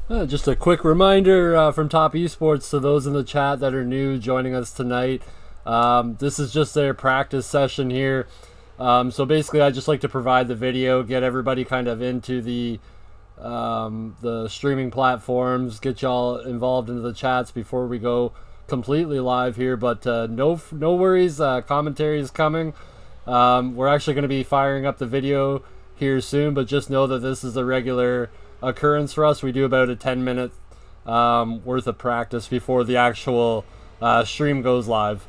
Just a quick reminder from Topp eSports to those in the chat that are new joining us tonight. This is just their practice session here. So basically, I just like to provide the video, get everybody kind of into the streaming platforms, get y'all involved into the chats before we go completely live here. But no worries, commentary is coming. We're actually going to be firing up the video here soon, but just know that this is a regular occurrence for us. We do about a 10-minute worth of practice before the actual stream goes live.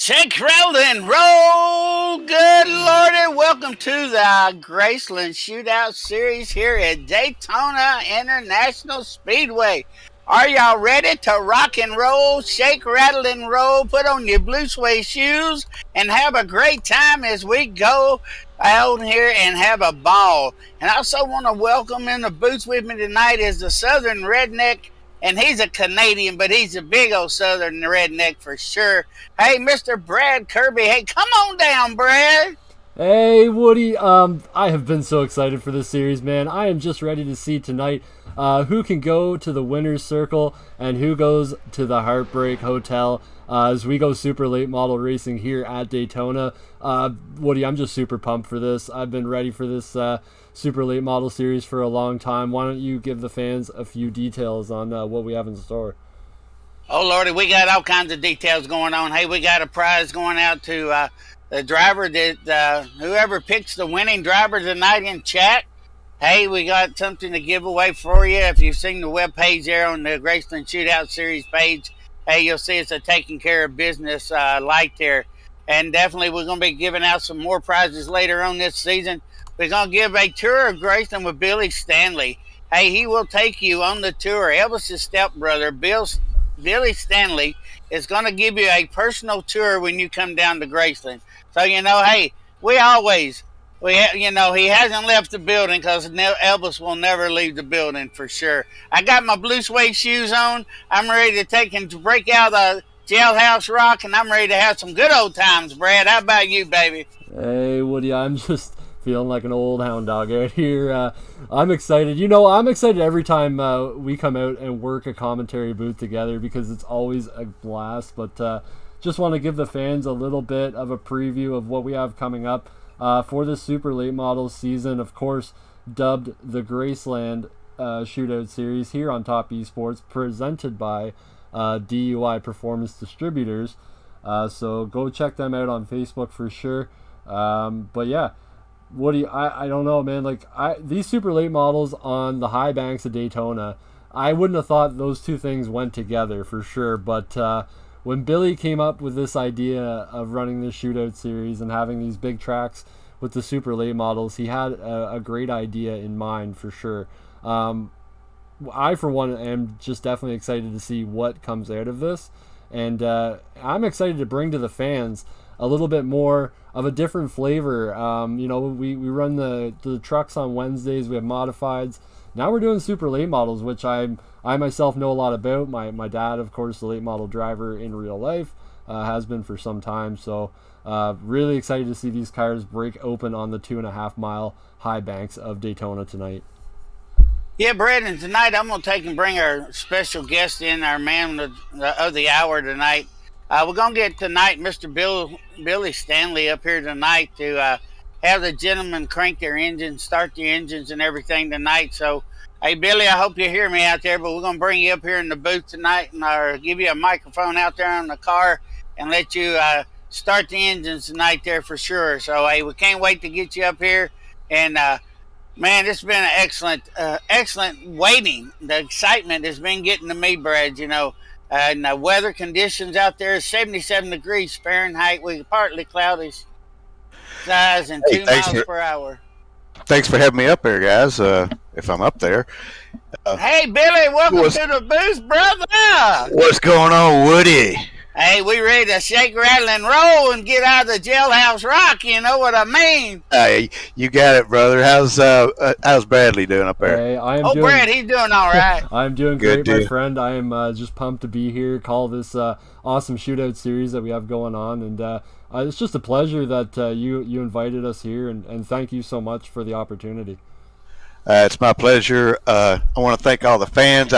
Shake, rattle, and roll. Good Lordy. Welcome to the gRaceland Shootout Series here at Daytona International Speedway. Are y'all ready to rock and roll, shake, rattle, and roll? Put on your blue suede shoes and have a great time as we go out here and have a ball. And I also want to welcome in the booth with me tonight is the Southern Redneck, and he's a Canadian, but he's a big old Southern Redneck for sure. Hey, Mr. Brad Kirby. Hey, come on down, Brad. Hey, Woody. I have been so excited for this series, man. I am just ready to see tonight who can go to the winner's circle and who goes to the Heartbreak Hotel as we go super late model racing here at Daytona. Woody, I'm just super pumped for this. I've been ready for this super late model series for a long time. Why don't you give the fans a few details on what we have in store? Oh, Lordy, we got all kinds of details going on. Hey, we got a prize going out to the driver that whoever picks the winning driver tonight in chat. Hey, we got something to give away for you. If you've seen the web page there on the GRaceland Shootout Series page, hey, you'll see it's a taking care of business light there. And definitely we're going to be giving out some more prizes later on this season. We're going to give a tour of GRaceland with Billy Stanley. Hey, he will take you on the tour. Elvis's stepbrother, Billy Stanley, is going to give you a personal tour when you come down to GRaceland. So, hey, he hasn't left the building because Elvis will never leave the building for sure. I got my blue suede shoes on. I'm ready to take and break out the jailhouse rock, and I'm ready to have some good old times, Brad. How about you, baby? Hey, Woody, I'm just feeling like an old hound dog out here. I'm excited. I'm excited every time we come out and work a commentary booth together because it's always a blast. But just want to give the fans a little bit of a preview of what we have coming up for this super late model season. Of course, dubbed the gRaceland Shootout Series here on Topp eSports, presented by DUI Performance Distributors. So go check them out on Facebook for sure. But yeah, Woody, I don't know, man. These super late models on the high banks of Daytona, I wouldn't have thought those two things went together for sure. But when Billy came up with this idea of running this shootout series and having these big tracks with the super late models, he had a great idea in mind for sure. I, for one, am just definitely excited to see what comes out of this. And I'm excited to bring to the fans a little bit more of a different flavor. We run the trucks on Wednesdays. We have modifieds. Now we're doing super late models, which I myself know a lot about. My dad, of course, the late model driver in real life, has been for some time. So really excited to see these cars break open on the 2.5 mile high banks of Daytona tonight. Yeah, Brad, and tonight I'm going to take and bring our special guest in, our man of the hour tonight. We're going to get tonight Mr. Billy Stanley up here tonight to have the gentlemen crank their engines, start the engines and everything tonight. So, hey, Billy, I hope you hear me out there, but we're going to bring you up here in the booth tonight and give you a microphone out there on the car and let you start the engines tonight there for sure. So, hey, we can't wait to get you up here. And, man, it's been an excellent waiting. The excitement has been getting to me, Brad, And the weather conditions out there is 77 degrees Fahrenheit with partly cloudy skies and 2 miles per hour. Thanks for having me up there, guys, if I'm up there. Hey, Billy, welcome to the booth, brother. What's going on, Woody? Hey, we ready to shake, rattle, and roll and get out of the jailhouse rock, you know what I mean? Hey, you got it, brother. How's Bradley doing up there? Hey, Brad, he's doing all right. I'm doing great, my friend. I am just pumped to be here, call this awesome shootout series that we have going on, and it's just a pleasure that you invited us here, and thank you so much for the opportunity. It's my pleasure. I want to thank all the fans.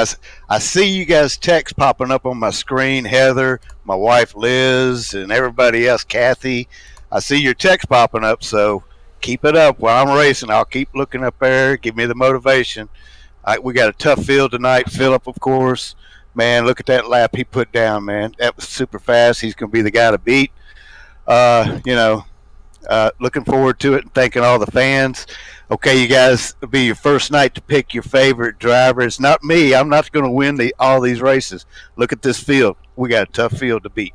I see you guys' text popping up on my screen. Heather, my wife Liz, and everybody else, Kathy. I see your text popping up, so keep it up. While I'm racing, I'll keep looking up there. Give me the motivation. We got a tough field tonight. Phillip, of course. Man, look at that lap he put down, man. That was super fast. He's going to be the guy to beat. Looking forward to it and thanking all the fans. Okay, you guys, it'll be your first night to pick your favorite driver. It's not me. I'm not going to win all these races. Look at this field. We got a tough field to beat.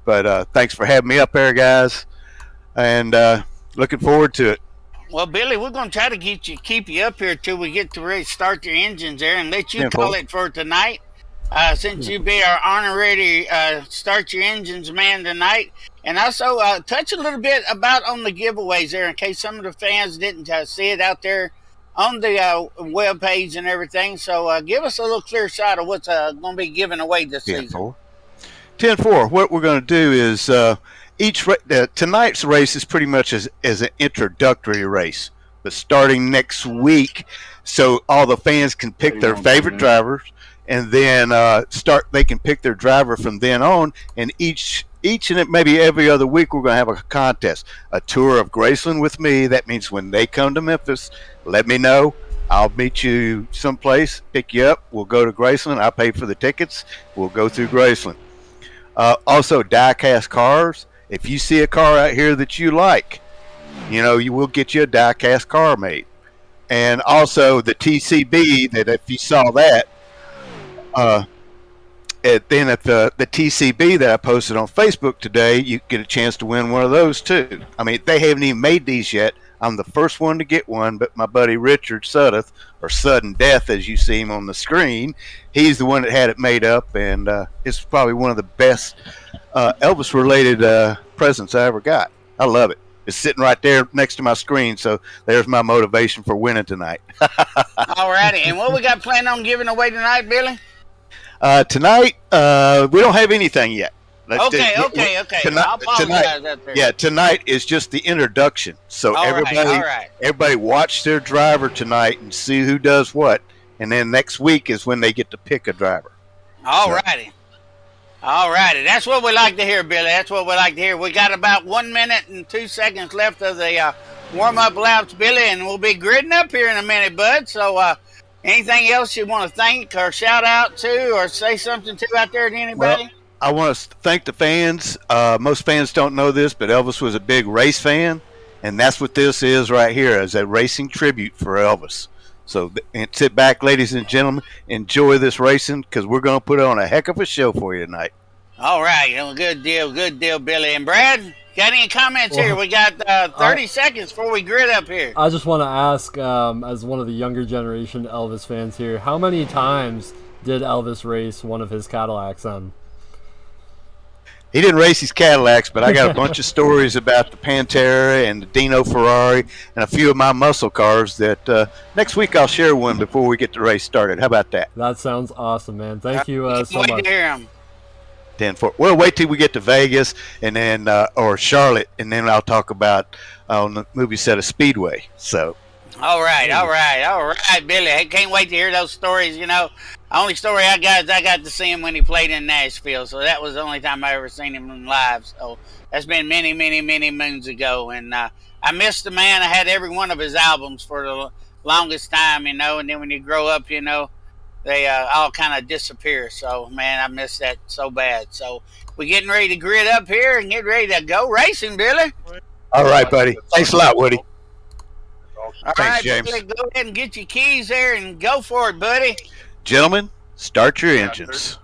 But thanks for having me up there, guys, and looking forward to it. Well, Billy, we're going to try to keep you up here till we get to start your engines there and let you call it for tonight. Since you be our honorary start your engines man tonight, And also touch a little bit about on the giveaways there in case some of the fans didn't see it out there on the web page and everything. So give us a little clear shot of what's going to be given away this season. 10-4. What we're going to do is tonight's race is pretty much as an introductory race, but starting next week, so all the fans can pick their favorite drivers, and then they can pick their driver from then on. And each and maybe every other week, we're going to have a contest, a tour of GRaceland with me. That means when they come to Memphis, let me know. I'll meet you someplace, pick you up. We'll go to GRaceland. I'll pay for the tickets. We'll go through GRaceland. Also, die-cast cars. If you see a car out here that you like, you will get you a die-cast car made. And also the TCB, that if you saw that, then at the TCB that I posted on Facebook today, you get a chance to win one of those too. I mean, they haven't even made these yet. I'm the first one to get one, but my buddy Richard Suddeth, or Sudden Death as you see him on the screen, he's the one that had it made up, and it's probably one of the best Elvis-related presents I ever got. I love it. It's sitting right there next to my screen, so there's my motivation for winning tonight. All righty, and what we got planned on giving away tonight, Billy? Tonight, we don't have anything yet. Okay. I'll apologize out there. Yeah, tonight is just the introduction. So everybody watch their driver tonight and see who does what. And then next week is when they get to pick a driver. All righty. That's what we like to hear, Billy. That's what we like to hear. We got about 1 minute and 2 seconds left of the warm-up laps, Billy, and we'll be gridding up here in a minute, bud. So anything else you want to thank or shout out to or say something to out there to anybody? Well, I want to thank the fans. Most fans don't know this, but Elvis was a big race fan, and that's what this is right here, is a racing tribute for Elvis. So sit back, ladies and gentlemen, enjoy this racing, because we're going to put on a heck of a show for you tonight. All right. Good deal, Billy. And Brad, got any comments here? We got 30 seconds before we grid up here. I just want to ask, as one of the younger generation Elvis fans here, how many times did Elvis race one of his Cadillacs on? He didn't race his Cadillacs, but I got a bunch of stories about the Pantera and the Dino Ferrari and a few of my muscle cars that next week I'll share one before we get the race started. How about that? That sounds awesome, man. Thank you so much. much. To hear him. 10-4. We'll wait till we get to Vegas and then or Charlotte, and then I'll talk about on the movie set of Speedway. So. All right, Billy. I can't wait to hear those stories. The only story I got is I got to see him when he played in Nashville. So that was the only time I ever seen him live. So that's been many, many, many moons ago. And I missed the man. I had every one of his albums for the longest time, and then when you grow up, they all kind of disappear. So, man, I miss that so bad. So we're getting ready to grid up here and get ready to go racing, Billy. All right, buddy. Thanks a lot, Woody. All right, James. Billy, go ahead and get your keys there and go for it, buddy. Gentlemen, start your engines.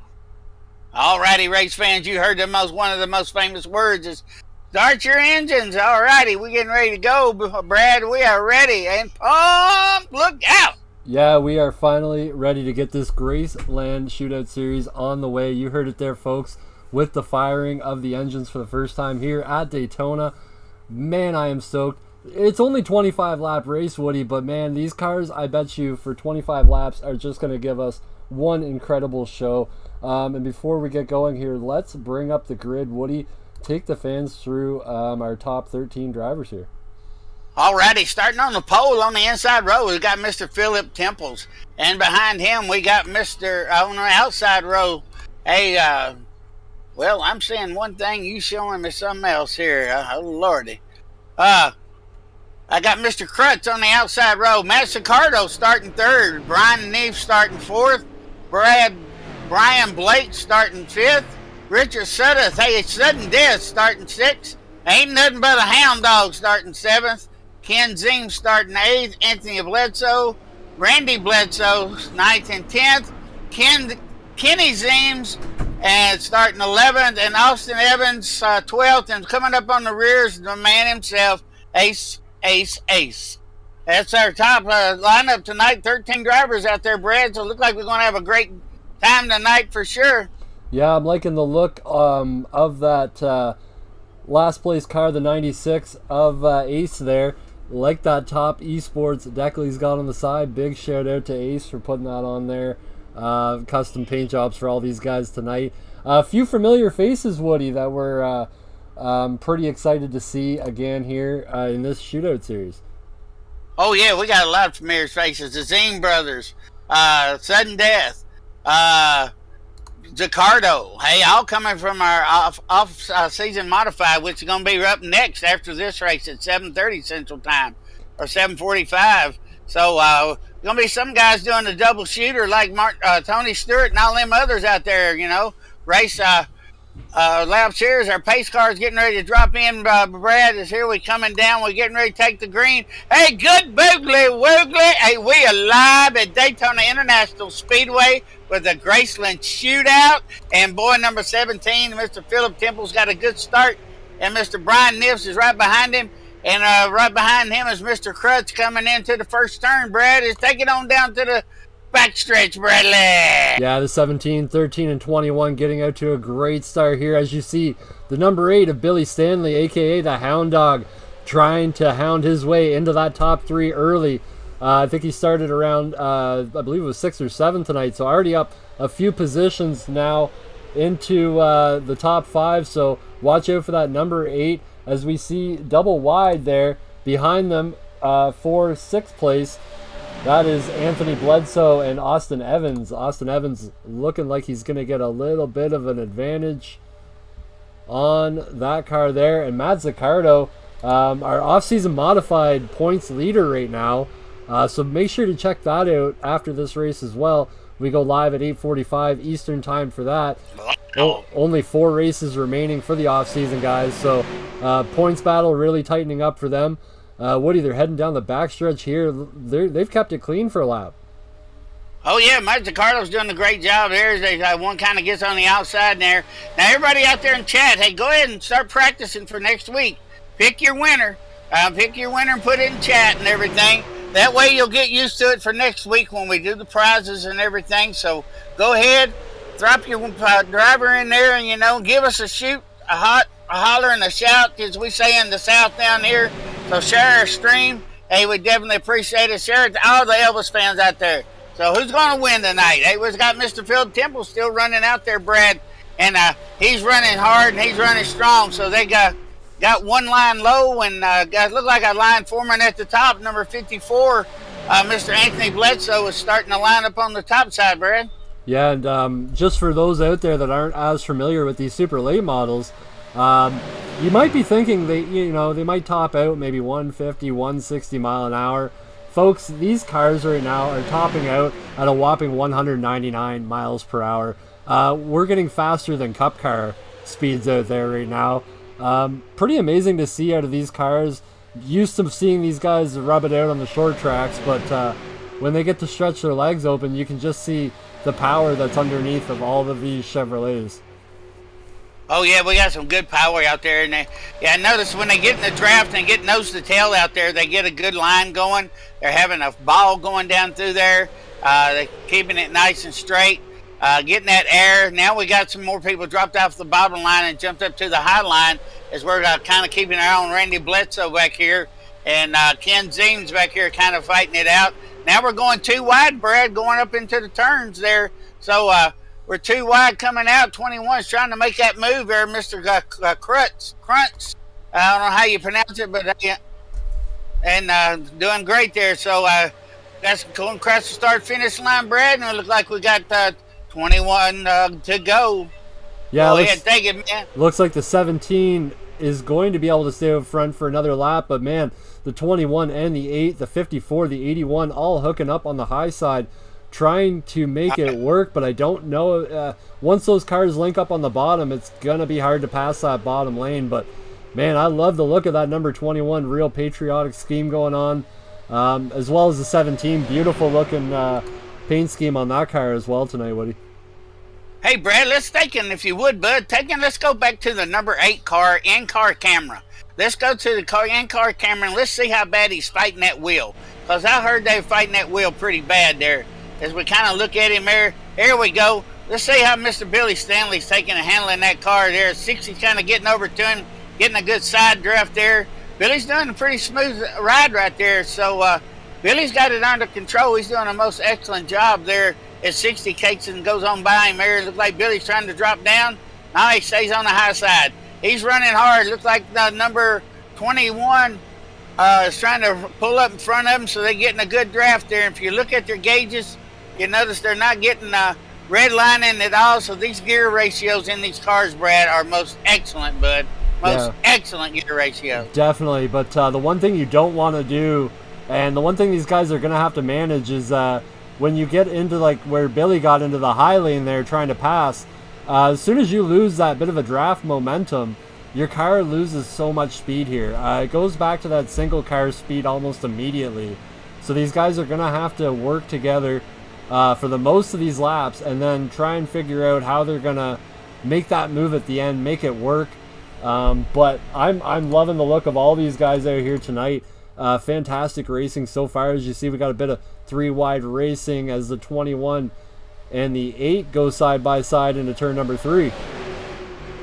All righty, race fans, you heard one of the most famous words is start your engines. All righty, we're getting ready to go. Brad, we are ready and pumped. Look out. Yeah, we are finally ready to get this GRaceland Shootout Series on the way. You heard it there, folks, with the firing of the engines for the first time here at Daytona. Man, I am stoked. It's only 25 lap race, Woody, but man, these cars, I bet you, for 25 laps are just going to give us one incredible show. And before we get going here, let's bring up the grid. Woody, take the fans through our top 13 drivers here. Alrighty, starting on the pole on the inside row, we got Mr. Philip Temples. And behind him, we got Mr. on the outside row. Hey, well, I'm saying one thing, you showing me something else here. Oh, Lordy. I got Mr. Crutz on the outside row. Matt Sicardo starting third. Brian Neef starting fourth. Brian Blake starting fifth. Richard Suddeth, Sudden Death starting sixth. Ain't Nothing But a Hound Dog starting seventh. Ken Ziem starting eighth. Anthony Bledsoe. Randy Bledsoe ninth and 10th. Kenny Ziems starting 11th. And Austin Evans 12th. And coming up on the rear is the man himself, Ace. That's our top lineup tonight. 13 drivers out there, Brad. So it looks like we're going to have a great time tonight for sure. Yeah, I'm liking the look of that last place car, the 96 of Ace there. Like that Topp eSports decal he's got on the side. Big shout out to Ace for putting that on there. Custom paint jobs for all these guys tonight. A few familiar faces, Woody, that we're pretty excited to see again here in this shootout series. Oh, yeah, we got a lot of familiar faces. The Zine brothers, Sudden Death, Zicardo. Hey, all coming from our off-season modified, which is going to be up next after this race at 7:30 Central Time or 7:45. So, going to be some guys doing the double shooter like Tony Stewart and all them others out there, you know. Race lap chairs, our pace car is getting ready to drop in. Brad is here. We coming down. We're getting ready to take the green. Hey, good boogly woogly. Hey, we are live at Daytona International Speedway with the gRaceland Shootout. And boy number 17, Mr. Philip Temple's got a good start. And Mr. Brian Nifs is right behind him. And right behind him is Mr. Crutch coming into the first turn. Brad is taking on down to the backstretch, Bradley. Yeah, the 17, 13, and 21 getting out to a great start here. As you see, the number 8 of Billy Stanley, a.k.a. the Hound Dog, trying to hound his way into that top 3 early. I think he started around, I believe it was 6th or 7th tonight, so already up a few positions now into the top 5. So watch out for that number 8 as we see double wide there behind them for 6th place. That is Anthony Bledsoe and Austin Evans. Austin Evans looking like he's going to get a little bit of an advantage on that car there. And Matt Zicardo, our off-season modified points leader right now. So make sure to check that out after this race as well. We go live at 8:45 Eastern time for that. Only 4 races remaining for the off-season, guys. So points battle really tightening up for them. Woody, they're heading down the backstretch here. They've kept it clean for a lap. Oh, yeah, Mike Zicardo's doing a great job there. One kind of gets on the outside there. Now, everybody out there in chat, hey, go ahead and start practicing for next week. Pick your winner. Pick your winner and put it in chat and everything. That way you'll get used to it for next week when we do the prizes and everything. So go ahead, drop your driver in there and, you know, give us a shoot, a holler, and a shout, as we say in the South down here. So share our stream. Hey, we definitely appreciate it. Share it to all the Elvis fans out there. So who's going to win tonight? Hey, we've got Mr. Philip Temple still running out there, Brad. And he's running hard and he's running strong. So they got one line low and guys look like a line foreman at the top, number 54. Mr. Anthony Bledsoe is starting to line up on the top side, Brad. Yeah, and just for those out there that aren't as familiar with these super late models, you might be thinking they might top out maybe 150, 160 mile an hour. Folks, these cars right now are topping out at a whopping 199 miles per hour. We're getting faster than Cup car speeds out there right now. Pretty amazing to see out of these cars. Used to seeing these guys rub it out on the short tracks, but when they get to stretch their legs open, you can just see the power that's underneath of all of these Chevrolets. Oh, yeah, we got some good power out there. And I notice when they get in the draft and get nose to tail out there, they get a good line going. They're having a ball going down through there. They're keeping it nice and straight, getting that air. Now we got some more people dropped off the bottom line and jumped up to the high line as we're kind of keeping our own Randy Bledsoe back here. And Ken Zeem's back here kind of fighting it out. Now we're going too wide, Brad, going up into the turns there. So, we're too wide coming out. 21's trying to make that move there, Mr. Krutz. I don't know how you pronounce it, but doing great there. So that's going across the start-finish line, Brad, and it looks like we got 21 to go. Yeah, go ahead, take it, man. Looks like the 17 is going to be able to stay up front for another lap, but man, the 21 and the 8, the 54, the 81, all hooking up on the high side, trying to make it work, but I don't know. Once those cars link up on the bottom, it's going to be hard to pass that bottom lane. But, man, I love the look of that number 21. Real patriotic scheme going on, as well as the 17. Beautiful-looking paint scheme on that car as well tonight, Woody. Hey, Brad, let's if you would, bud, let's go back to the number 8 car, in-car camera. Let's go to the in-car camera, and let's see how bad he's fighting that wheel. Because I heard they were fighting that wheel pretty bad there. As we kind of look at him there, here we go. Let's see how Mr. Billy Stanley's taking and handling that car there. 60 kind of getting over to him. getting a good side draft there. Billy's doing a pretty smooth ride right there. So Billy's got it under control. He's doing a most excellent job there as 60 takes and goes on by him there. It looks like Billy's trying to drop down. Now he stays on the high side. He's running hard. Looks like the number 21 is trying to pull up in front of him, so they're getting a good draft there. And if you look at their gauges, you notice they're not getting redlining at all. So these gear ratios in these cars, Brad, are most excellent, bud. Most excellent gear ratios. Definitely, but the one thing you don't want to do, and the one thing these guys are going to have to manage is when you get into like where Billy got into the high lane there trying to pass, as soon as you lose that bit of a draft momentum, your car loses so much speed here. It goes back to that single car speed almost immediately. So these guys are going to have to work together for the most of these laps and then try and figure out how they're going to make that move at the end, make it work. But I'm loving the look of all these guys out here tonight. Fantastic racing so far. As you see, we got a bit of 3-wide racing as the 21 and the 8 go side by side into turn number 3.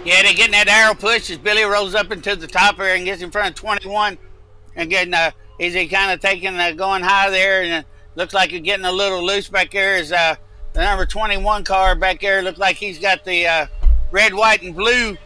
Yeah, they're getting that arrow push as Billy rolls up into the top area and gets in front of 21. And getting, is he kind of taking, going high there, and it looks like he's getting a little loose back there. Is the number 21 car back there looks like he's got the red, white, and blue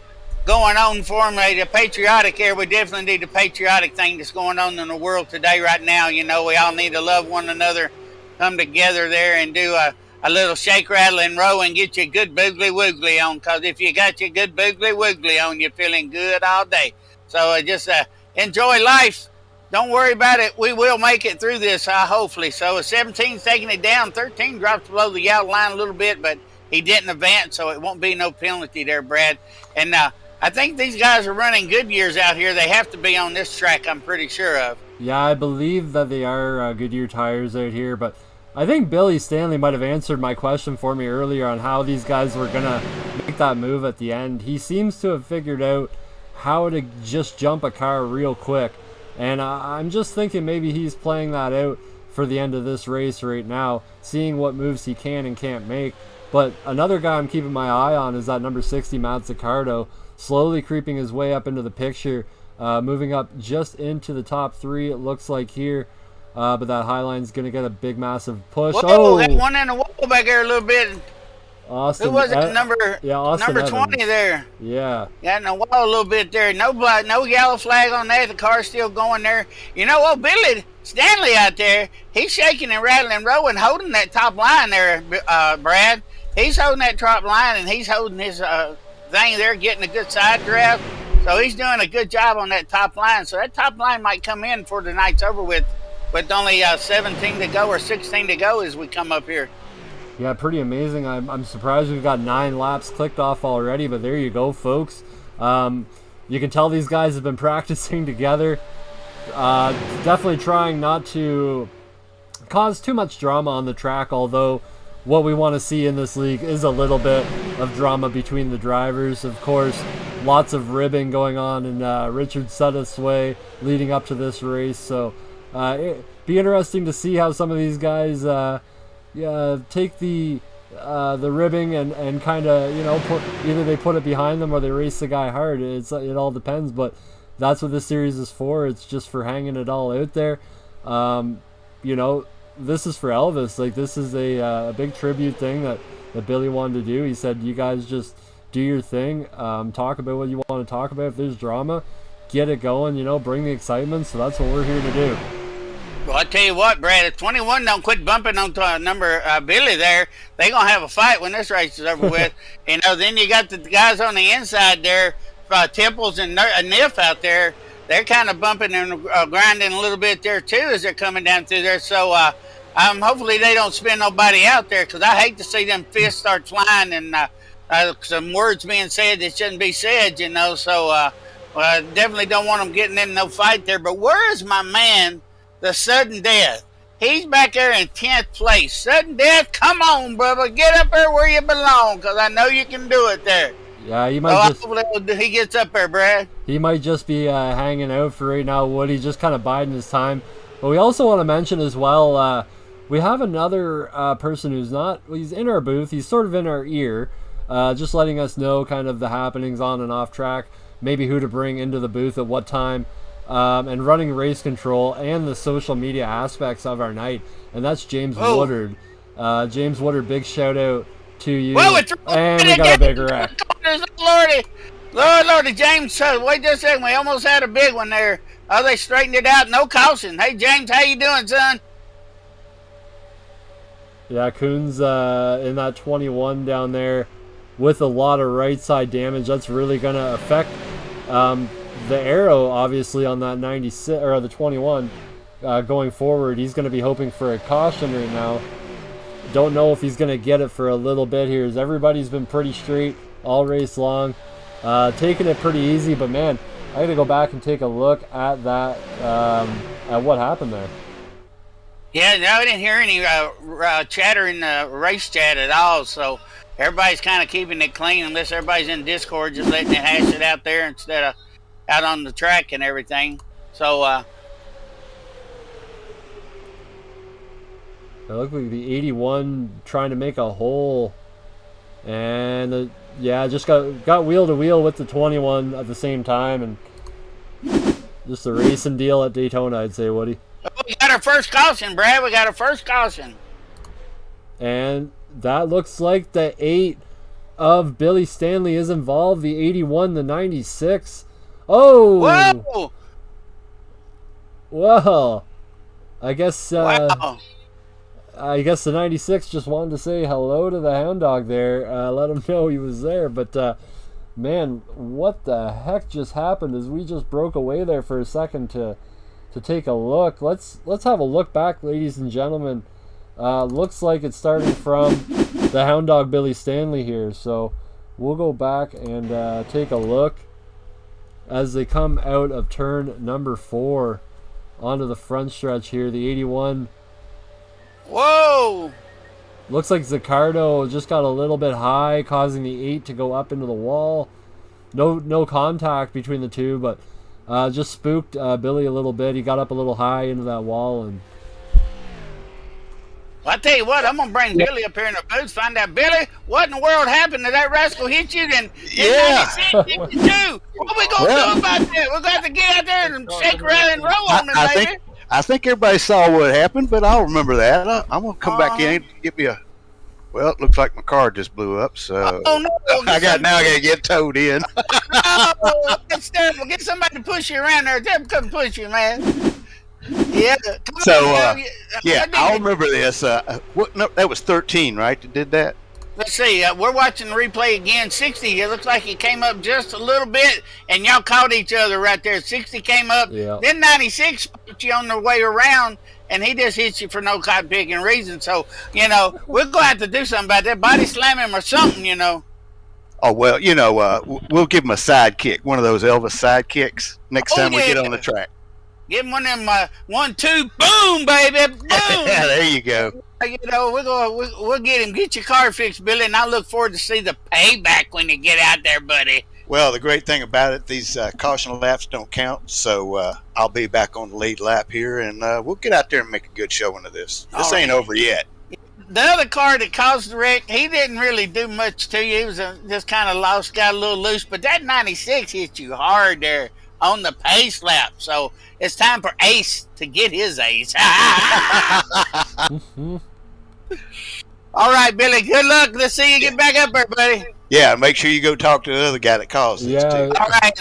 going on for him. The patriotic here. We definitely need the patriotic thing that's going on in the world today right now. You know, we all need to love one another, come together there and do a little shake, rattle, and roll and get you a good boogly woogly on, because if you got your good boogly woogly on, you're feeling good all day. So just enjoy life. Don't worry about it. We will make it through this, hopefully. So 17's taking it down. 13 drops below the yellow line a little bit, but he didn't advance, so it won't be no penalty there, Brad. And I think these guys are running Goodyears out here. They have to be on this track, I'm pretty sure of. Yeah, I believe that they are Goodyear tires out here, but I think Billy Stanley might have answered my question for me earlier on how these guys were going to make that move at the end. He seems to have figured out how to just jump a car real quick. And I'm just thinking maybe he's playing that out for the end of this race right now, seeing what moves he can and can't make. But another guy I'm keeping my eye on is that number 60, Matt Zaccardo, slowly creeping his way up into the picture, moving up just into the top 3, it looks like here. But that high line's going to get a big, massive push. Whoa, got one in the wall back there a little bit. Austin, who was it? Number 20 there. Yeah. Got in the wall a little bit there. No blood, no yellow flag on that. The car's still going there. You know what, Billy Stanley out there, he's shaking and rattling and rolling, holding that top line there, Brad. He's holding that top line, and he's holding his thing there, getting a good side draft. So he's doing a good job on that top line. So that top line might come in before the night's over with only 17 to go or 16 to go as we come up here. Yeah, pretty amazing. I'm surprised we've got 9 laps clicked off already, but there you go, folks. You can tell these guys have been practicing together. Definitely trying not to cause too much drama on the track, although what we want to see in this league is a little bit of drama between the drivers. Of course, lots of ribbing going on in Richard Suddeth's way leading up to this race, so it'd be interesting to see how some of these guys take the ribbing and kind of, you know, either they put it behind them or they race the guy hard. It all depends, but that's what this series is for. It's just for hanging it all out there. You know, this is for Elvis. Like, this is a big tribute thing that Billy wanted to do. He said, you guys just do your thing, talk about what you want to talk about. If there's drama, get it going, you know, bring the excitement. So that's what we're here to do. Well, I tell you what, Brad, if 21 don't quit bumping onto number Billy there, they going to have a fight when this race is over with. You know, then you got the guys on the inside there, Temples and Niff out there. They're kind of bumping and grinding a little bit there, too, as they're coming down through there. So hopefully they don't spin nobody out there, because I hate to see them fists start flying and some words being said that shouldn't be said, you know. So I definitely don't want them getting in no fight there. But where is my man, the Sudden Death? He's back there in 10th place. Sudden Death, come on, brother. Get up there where you belong, because I know you can do it there. Yeah, he might hopefully he gets up there, Brad. He might just be hanging out for right now, Woody, just kind of biding his time. But we also want to mention as well, we have another person who's he's in our booth. He's sort of in our ear, just letting us know kind of the happenings on and off track. maybe who to bring into the booth at what time, and running race control and the social media aspects of our night. And that's James Woodard. James Woodard, big shout out to you. Whoa, it's and we got a big wreck. Lordy, James, wait just a second. We almost had a big one there. Oh, they straightened it out. No caution. Hey, James, how you doing, son? Yeah, Coon's in that 21 down there with a lot of right side damage. That's really going to affect the arrow, obviously, on that 96 or the 21 going forward. He's going to be hoping for a caution right now. Don't know if he's going to get it for a little bit here, as everybody's been pretty straight all race long, taking it pretty easy. But man, I got to go back and take a look at that, at what happened there. Yeah, no, I didn't hear any chatter in the race chat at all. So everybody's kind of keeping it clean, unless everybody's in Discord, just letting it hash it out there instead of out on the track and everything. So it looked like the 81 trying to make a hole, and yeah, just got wheel to wheel with the 21 at the same time, and just a racing deal at Daytona, I'd say, Woody. We got our first caution, Brad. We got our first caution. And that looks like the 8 of Billy Stanley is involved. The 81, the 96. Oh! Whoa! Well, I guess Wow. I guess the 96 just wanted to say hello to the hound dog there. Let him know he was there. But man, what the heck just happened? As we just broke away there for a second to take a look. Let's have a look back, ladies and gentlemen. Looks like it's starting from the hound dog Billy Stanley here. So we'll go back and take a look as they come out of turn number 4 onto the front stretch here. The 81. Whoa! Looks like Zaccardo just got a little bit high, causing the 8 to go up into the wall. No contact between the two, but just spooked Billy a little bit. He got up a little high into that wall. And Well, I tell you what, I'm going to bring Billy up here in the booth, find out, Billy, what in the world happened? Did that rascal hit you? Then Yeah. 96 hit you too. What we going to do about that? We're going to have to get out there and shake around and roll on it, baby. I think everybody saw what happened, but I'll remember that. I'm going to come back in and get me a. Well, it looks like my car just blew up, so Oh, no. I got to get towed in. Oh, that's terrible. Get somebody to push you around there. Tell them to come push you, man. Yeah. So, yeah, I'll remember this. No, that was 13, right? That did that. Let's see. We're watching the replay again. 60. It looks like he came up just a little bit, and y'all caught each other right there. 60 came up. Yeah. Then 96 put you on the way around, and he just hits you for no cotton picking reason. So, we're going to have to do something about that. Body slam him or something, Oh, well, we'll give him a sidekick, one of those Elvis sidekicks next time we get on the track. Give him one of them 1, 2, boom, baby, boom. Yeah, there you go. We'll get him. Get your car fixed, Billy, and I look forward to see the payback when you get out there, buddy. Well, the great thing about it, these caution laps don't count, so I'll be back on the lead lap here, and we'll get out there and make a good showing of this. This ain't over yet. The other car that caused the wreck, he didn't really do much to you. He was just kind of lost, got a little loose, but that 96 hit you hard there on the pace lap, so it's time for Ace to get his ace. All right, Billy, good luck. Let's see you get back up there, buddy. Yeah, make sure you go talk to the other guy that caused this, too. All right,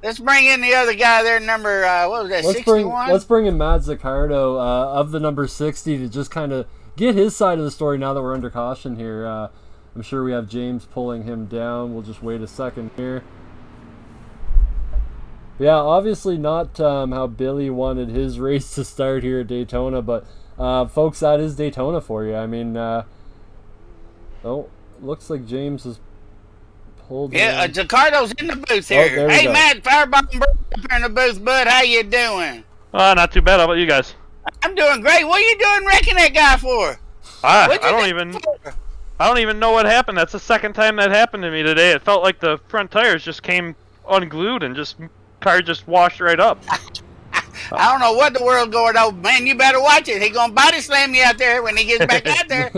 let's bring in the other guy there, number, what was that, 61? Let's bring in Matt Zaccardo of the number 60 to just kind of get his side of the story now that we're under caution here. I'm sure we have James pulling him down. We'll just wait a second here. Yeah, obviously not how Billy wanted his race to start here at Daytona, but folks, that is Daytona for you. I mean, looks like James has pulled. Yeah, Zaccardo's in the booth here. Hey, Matt, Firebomb up here in the booth, bud. How you doing? Not too bad. How about you guys? I'm doing great. What are you doing wrecking that guy for? I don't even know what happened. That's the second time that happened to me today. It felt like the front tires just came unglued and car just washed right up. I don't know what the world going on, man. You better watch it. He gonna body slam you out there when he gets back out there.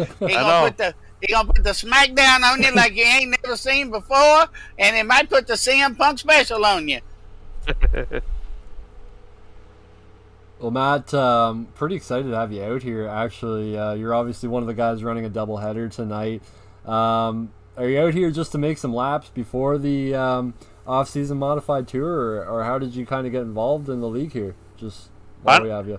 He gonna put the smackdown on you like you ain't never seen before, and it might put the CM Punk special on you. Well, Matt, pretty excited to have you out here. Actually, you're obviously one of the guys running a doubleheader tonight. Are you out here just to make some laps before the off-season modified tour, or how did you kind of get involved in the league here? Just while we have you.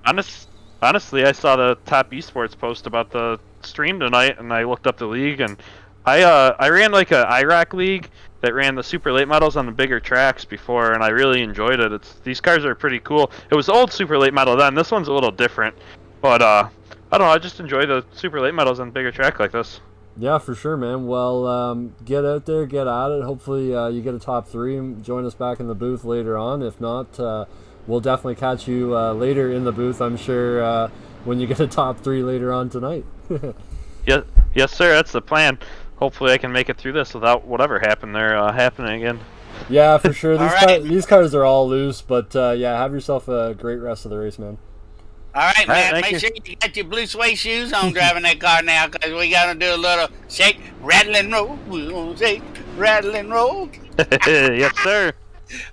Honestly, I saw the Topp eSports post about the stream tonight, and I looked up the league, and I ran like a IRAC league that ran the super late models on the bigger tracks before, and I really enjoyed it. These cars are pretty cool. It was the old super late model then. This one's a little different, but I don't know. I just enjoy the super late models on bigger track like this. Yeah, for sure, man. Well, get out there, get at it. Hopefully you get a top 3 and join us back in the booth later on. If not, we'll definitely catch you later in the booth, I'm sure, when you get a top 3 later on tonight. Yes, sir. That's the plan. Hopefully I can make it through this without whatever happened there happening again. Yeah, for sure. Right. These cars are all loose, but yeah, have yourself a great rest of the race, man. All right, man. Thank Make you. sure you got your blue suede shoes on driving that car now, because we got to do a little shake, rattle, and roll. We're going to shake, rattle, and roll. Yes, sir.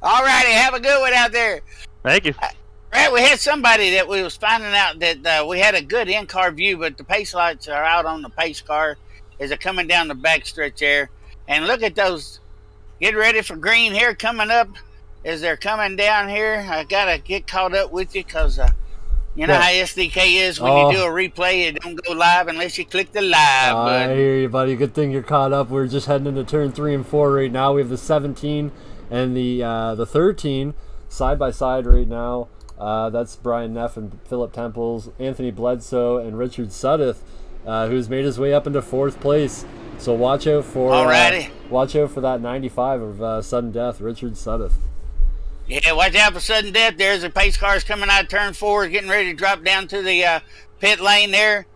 All righty. Have a good one out there. Thank you. Right, we had somebody that we was finding out that we had a good in-car view, but the pace lights are out on the pace car as they're coming down the backstretch there. And look at those. Get ready for green here coming up as they're coming down here. I got to get caught up with you because you know how SDK is when you do a replay. It don't go live unless you click the live button. I hear you, buddy. Good thing you're caught up. We're just heading into turn 3 and 4 right now. We have the 17 and the 13 side by side right now. That's Brian Neff and Philip Temples, Anthony Bledsoe, and Richard Suddeth, who's made his way up into 4th place. So watch out for that 95 of sudden death, Richard Suddeth. Yeah, watch out for sudden death. There's the pace cars coming out of turn 4, getting ready to drop down to the pit lane there.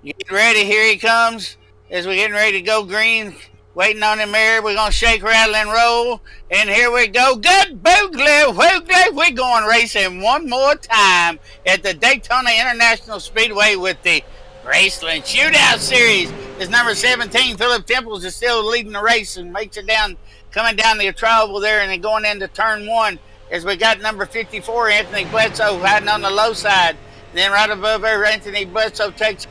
Get ready, here he comes. As we're getting ready to go green, waiting on him there. We're going to shake, rattle, and roll. And here we go. Good boogly, woogly. We're going racing one more time at the Daytona International Speedway with the gRaceland Shootout Series. This number 17, Philip Temples, is still leading the race and makes it down, coming down the travel there and then going into turn 1 as we got number 54, Anthony Bledsoe, hiding on the low side. And then right above there, Anthony Bledsoe takes.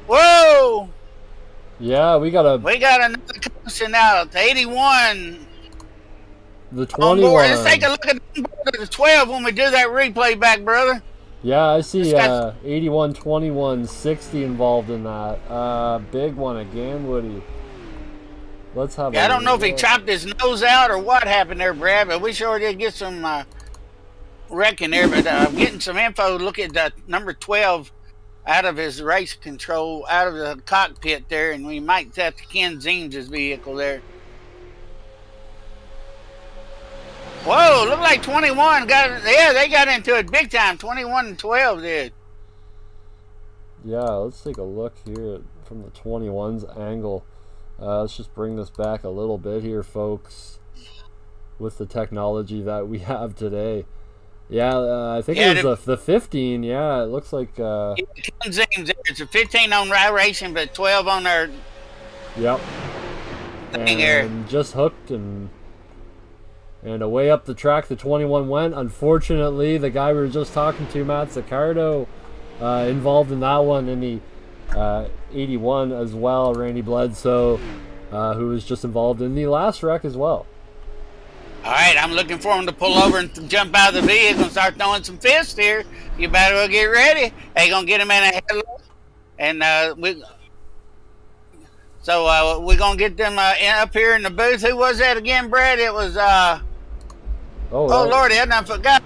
Whoa! Yeah, we got another caution out. 81. The 21. Let's take a look at the 12 when we do that replay back, brother. Yeah, I see 81, 21, 60 involved in that. Big one again, Woody. Let's have I don't know if he chopped his nose out or what happened there, Brad, but we sure did get some wrecking there. But getting some info, look at number 12 out of his race control, out of the cockpit there, and we might have to Ken Zeems' vehicle there. Whoa, look like 21 they got into it big time. 21 and 12 did. Yeah, let's take a look here from the 21's angle. Let's just bring this back a little bit here, folks, with the technology that we have today. Yeah, I think it was the 15. Yeah, it looks like. It's a 15 on iRacing, but 12 on their. Yep. And just hooked and away up the track the 21 went. Unfortunately, the guy we were just talking to, Matt Sicardo, involved in that one in the 81 as well. Randy Bledsoe, who was just involved in the last wreck as well. All right, I'm looking for him to pull over and jump out of the vehicle and start throwing some fists here. You better go get ready. They gonna get him in a headlock, and we're gonna get them up here in the booth. Who was that again, Brad? It was Lordy, I forgot.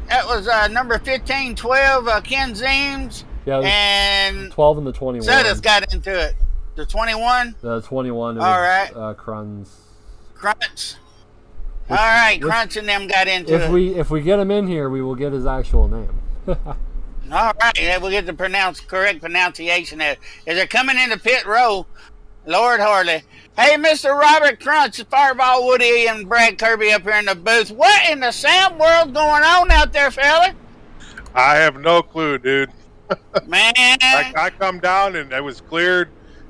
That was number 15, 12, Ken Zeems. Yeah, and 12 and the 21. Suddeth got into it. The 21. The 21. All right. Crunch. All right, Crunch and them got into it. If we get him in here, we will get his actual name. All right, yeah, we'll get the correct pronunciation there. As they're coming into pit row, Lord Harley. Hey, Mr. Robert Crunch, Fireball Woody, and Brad Kirby up here in the booth. What in the Sam world going on out there, fella? I have no clue, dude. Man. I come down and I was cleared,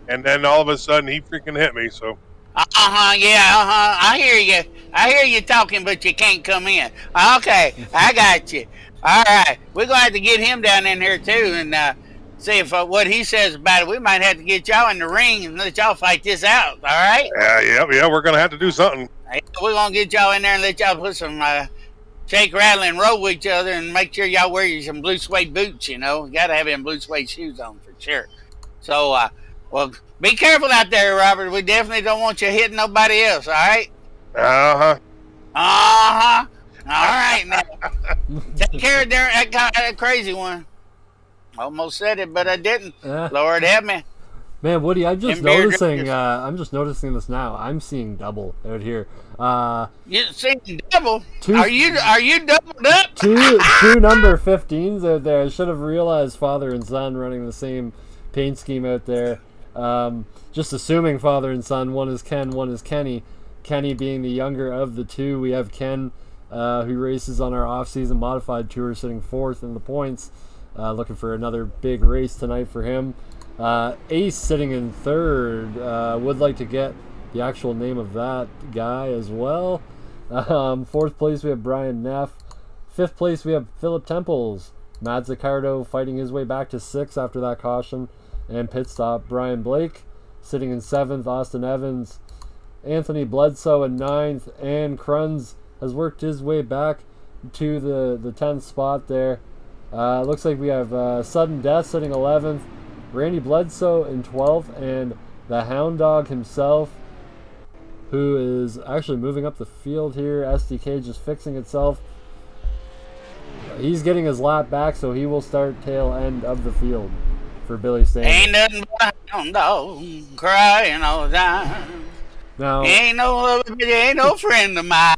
and then all of a sudden he freaking hit me. So Yeah, I hear you. I hear you talking, but you can't come in. Okay, I got you. All right, we're gonna have to get him down in here too, and see if what he says about it. We might have to get y'all in the ring and let y'all fight this out. All right? yeah, we're gonna have to do something. We're gonna get y'all in there and let y'all put some shake, rattle, and roll with each other, and make sure y'all wear some blue suede boots. You know, got to have them blue suede shoes on for sure. So, well, be careful out there, Robert. We definitely don't want you hitting nobody else. All right? Uh-huh. All right, now take care of that crazy one. Almost said it, but I didn't. Lord help me. Man, Woody, I'm just noticing. I'm just noticing this now. I'm seeing double out here. You're seeing double? Are you doubled up? two number 15s out there. I should have realized father and son running the same paint scheme out there. Just assuming father and son. One is Ken, one is Kenny. Kenny being the younger of the two. We have Ken, who races on our off-season modified tour, sitting 4th in the points. Looking for another big race tonight for him. Ace sitting in 3rd. Would like to get the actual name of that guy as well. 4th place we have Brian Neff. 5th place we have Philip Temples. Matt Zaccardo fighting his way back to 6th after that caution and pit stop. Brian Blake sitting in 7th. Austin Evans. Anthony Bledsoe in 9th. And Kruns has worked his way back to the 10th spot there. Looks like we have Sudden Death sitting 11th. Randy Bledsoe in 12th, and the Hound Dog himself, who is actually moving up the field here. SDK just fixing itself. He's getting his lap back, so he will start tail end of the field for Billy Stanley. Ain't nothing but a hound dog crying all the time. Now, ain't no friend of mine.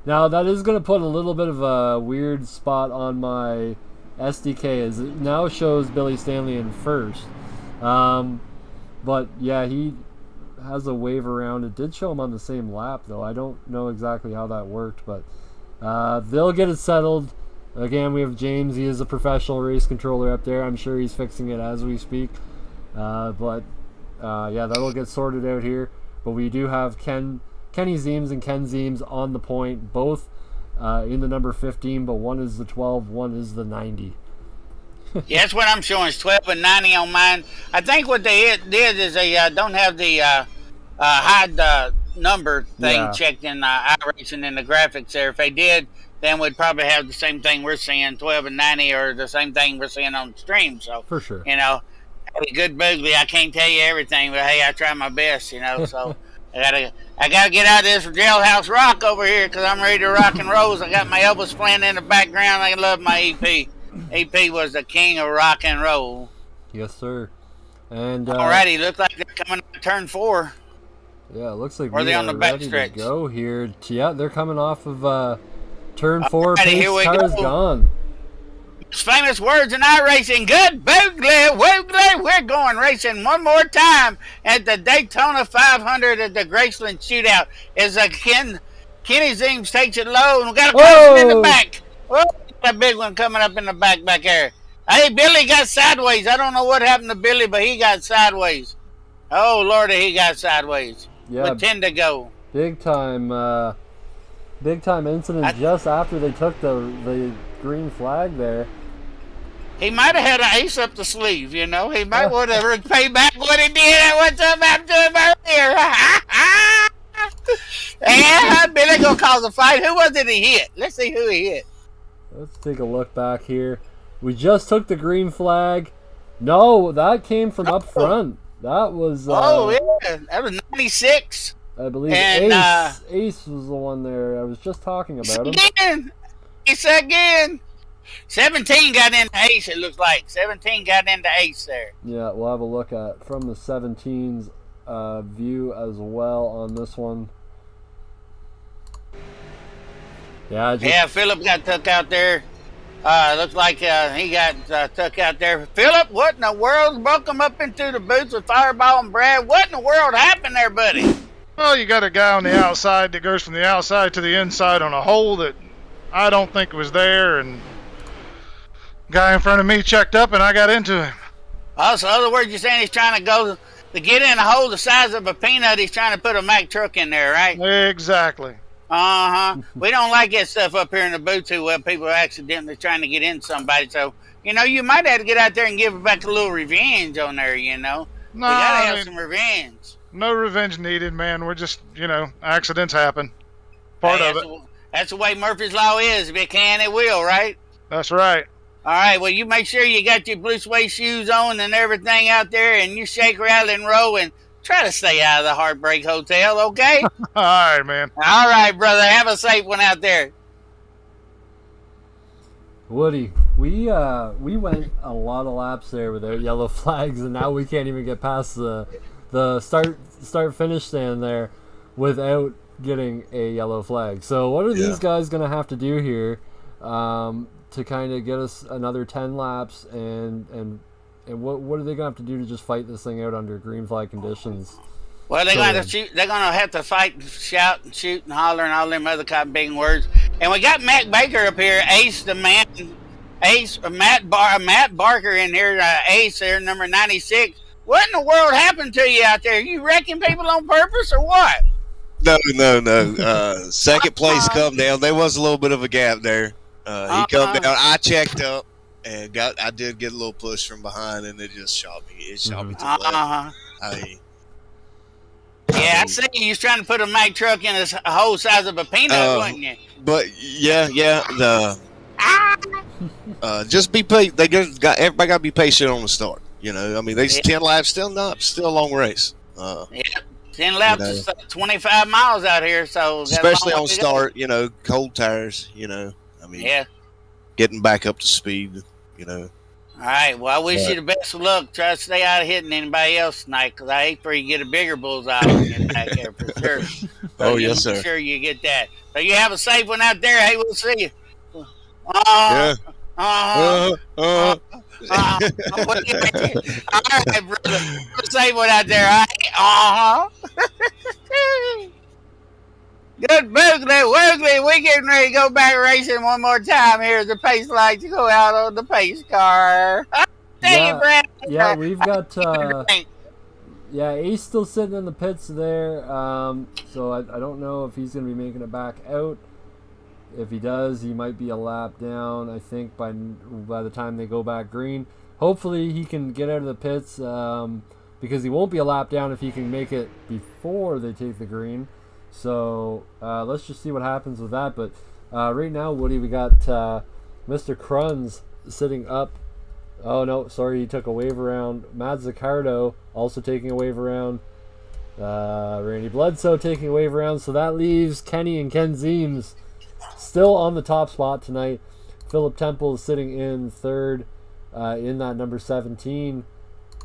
Now that is going to put a little bit of a weird spot on my SDK, as it now shows Billy Stanley in 1st. But yeah, he has a wave around. It did show him on the same lap, though. I don't know exactly how that worked, but they'll get it settled. Again, we have James. He is a professional race controller up there. I'm sure he's fixing it as we speak. Yeah, that'll get sorted out here. But we do have Kenny Zeems and Ken Zeems on the point, both in the number 15, but one is the 12, one is the 90. Yeah, that's what I'm showing. It's 12 and 90 on mine. I think what they did is they don't have the hide number thing checked in iRacing in the graphics there. If they did, then we'd probably have the same thing we're seeing, 12 and 90, or the same thing we're seeing on the stream. So for sure, you know, good Boogly. I can't tell you everything, but hey, I try my best. You know, so. I gotta get out of this jailhouse rock over here because I'm ready to rock and roll. I got my Elvis playing in the background. I love my EP. EP was the king of rock and roll. Yes, sir. And alrighty, looks like they're coming to turn 4. Yeah, it looks like we are on the ready to go here. Yeah, they're coming off of turn 4. Pace car's gone. Famous words in iRacing. Good Boogly, Woogly. We're going racing one more time at the Daytona 500 at the gRaceland Shootout. As Kenny Zeems takes it low, and we got a person in the back. Whoa, a big one coming up in the back there. Hey, Billy got sideways. I don't know what happened to Billy, but he got sideways. Oh, Lordy, he got sideways. Yeah, with 10 to go. Big time incident just after they took the green flag there. He might have had an ace up the sleeve, you know. He might want to pay back what he did. What's up after him earlier? And Billy gonna cause a fight. Who was it he hit? Let's see who he hit. Let's take a look back here. We just took the green flag. No, that came from up front. That was that was 96. I believe Ace was the one there. I was just talking about him. Ace again. 17 got into Ace, it looks like. 17 got into Ace there. Yeah, we'll have a look at from the 17's view as well on this one. Yeah, Philip got took out there. Looks like he got took out there. Philip, what in the world broke him up into the boots with Fireball and Brad? What in the world happened there, buddy? Well, you got a guy on the outside that goes from the outside to the inside on a hole that I don't think was there, and Guy in front of me checked up, and I got into him. Oh, so in other words, you're saying he's trying to go to get in a hole the size of a peanut. He's trying to put a Mack truck in there, right? Exactly. We don't like that stuff up here in the booth too well. People are accidentally trying to get in somebody. So, you might have to get out there and give back a little revenge on there, No, we gotta have some revenge. No revenge needed, man. We're just, accidents happen. Part of it. That's the way Murphy's Law is. If it can, it will, right? That's right. All right, well, you make sure you got your blue suede shoes on and everything out there, and you shake, rattle, and roll, and try to stay out of the Heartbreak Hotel, okay? All right, man. All right, brother. Have a safe one out there. Woody, we went a lot of laps there without yellow flags, and now we can't even get past the start finish stand there without getting a yellow flag. So what are these guys gonna have to do here to kind of get us another 10 laps, and what are they gonna have to do to just fight this thing out under green flag conditions? Well, they're gonna have to fight, and shout, and shoot, and holler, and all them other kind of big words. And we got Matt Baker up here, Ace the man, Matt Barker in here, Ace there, number 96. What in the world happened to you out there? You wrecking people on purpose or what? No. Second place come down. There was a little bit of a gap there. He come down. I checked up and I did get a little push from behind, and it just shot me. It shot me to the left. I see you was trying to put a Mack truck in a whole size of a peanut, wasn't you? But just be patient. Everybody got to be patient on the start. These 10 laps still a long race. 10 laps is 25 miles out here, so especially on start, cold tires, getting back up to speed, All right, well, I wish you the best of luck. Try to stay out of hitting anybody else tonight, because I hate for you to get a bigger bullseye on you back there for sure. So yes, sir. Make sure you get that. So you have a safe one out there. Hey, we'll see you. All right, brother. Say what out there. All right. Good boogly. We getting ready to go back racing one more time. Here's the pace lights go out on the pace car. Thank you, Brad. Yeah, we've got Ace still sitting in the pits there. So I don't know if he's going to be making it back out. If he does, he might be a lap down, I think, by the time they go back green. Hopefully he can get out of the pits because he won't be a lap down if he can make it before they take the green. So let's just see what happens with that. But right now, Woody, we got Mr. Kruns sitting up. Oh, no, sorry, he took a wave around. Matt Zaccardo also taking a wave around. Randy Bledsoe taking a wave around. So that leaves Kenny and Ken Zeems still on the top spot tonight. Philip Temple is sitting in third in that number 17.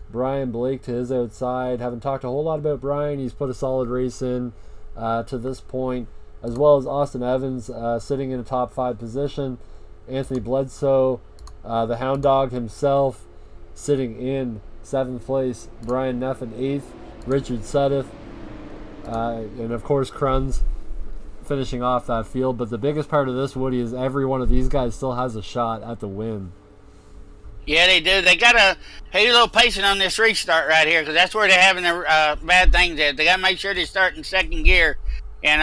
Brian Blake to his outside. Haven't talked a whole lot about Brian. He's put a solid race in to this point, as well as Austin Evans sitting in a top 5 position. Anthony Bledsoe, the Hound Dog himself, sitting in 7th place. Brian Neff in 8th. Richard Suddeth, and of course Kruns finishing off that field. But the biggest part of this, Woody, is every one of these guys still has a shot at the win. Yeah, they do. They got to pay a little patience on this restart right here, because that's where they're having their bad things at. They got to make sure they start in second gear, and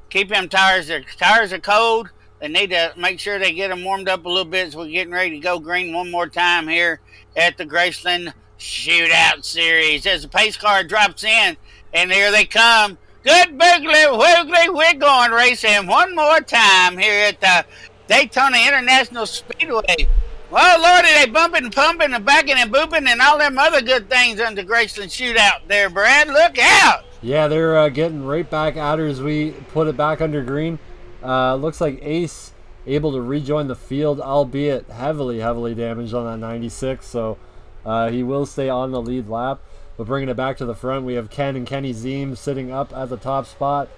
keep them tires. Their tires are cold. They need to make sure they get them warmed up a little bit, so we're getting ready to go green one more time here at the GRaceland Shootout Series. As the pace car drops in, and here they come. Good boogly woogly, we're going racing one more time here at the Daytona International Speedway. Well, Lordy, they bumping and pumping and backing and booping and all them other good things on the GRaceland Shootout there, Brad. Look out! Yeah, they're getting right back at her as we put it back under green. Looks like Ace able to rejoin the field, albeit heavily damaged on that 96, so he will stay on the lead lap. But bringing it back to the front, we have Ken and Kenny Zeems sitting up at the top spot,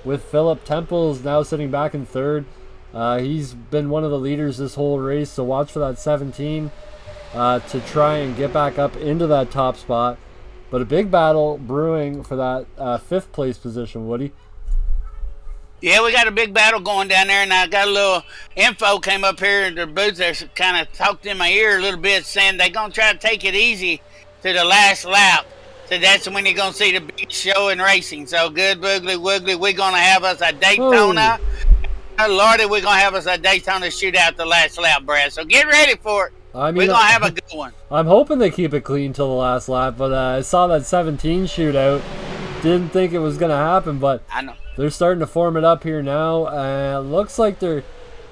with Philip Temples now sitting back in third. He's been one of the leaders this whole race, so watch for that 17 to try and get back up into that top spot. But a big battle brewing for that 5th place position, Woody. Yeah, we got a big battle going down there, and I got a little info came up here in the booth there, kind of talked in my ear a little bit, saying they're going to try to take it easy to the last lap. So that's when you're going to see the big show in racing. So good, boogly, woogly, we're going to have us a Daytona. Oh, Lordy, we're going to have us a Daytona shootout the last lap, Brad. So get ready for it. I mean, we're going to have a good one. I'm hoping they keep it clean till the last lap, but I saw that 17 shootout. Didn't think it was going to happen, but I know. They're starting to form it up here now. Looks like they're,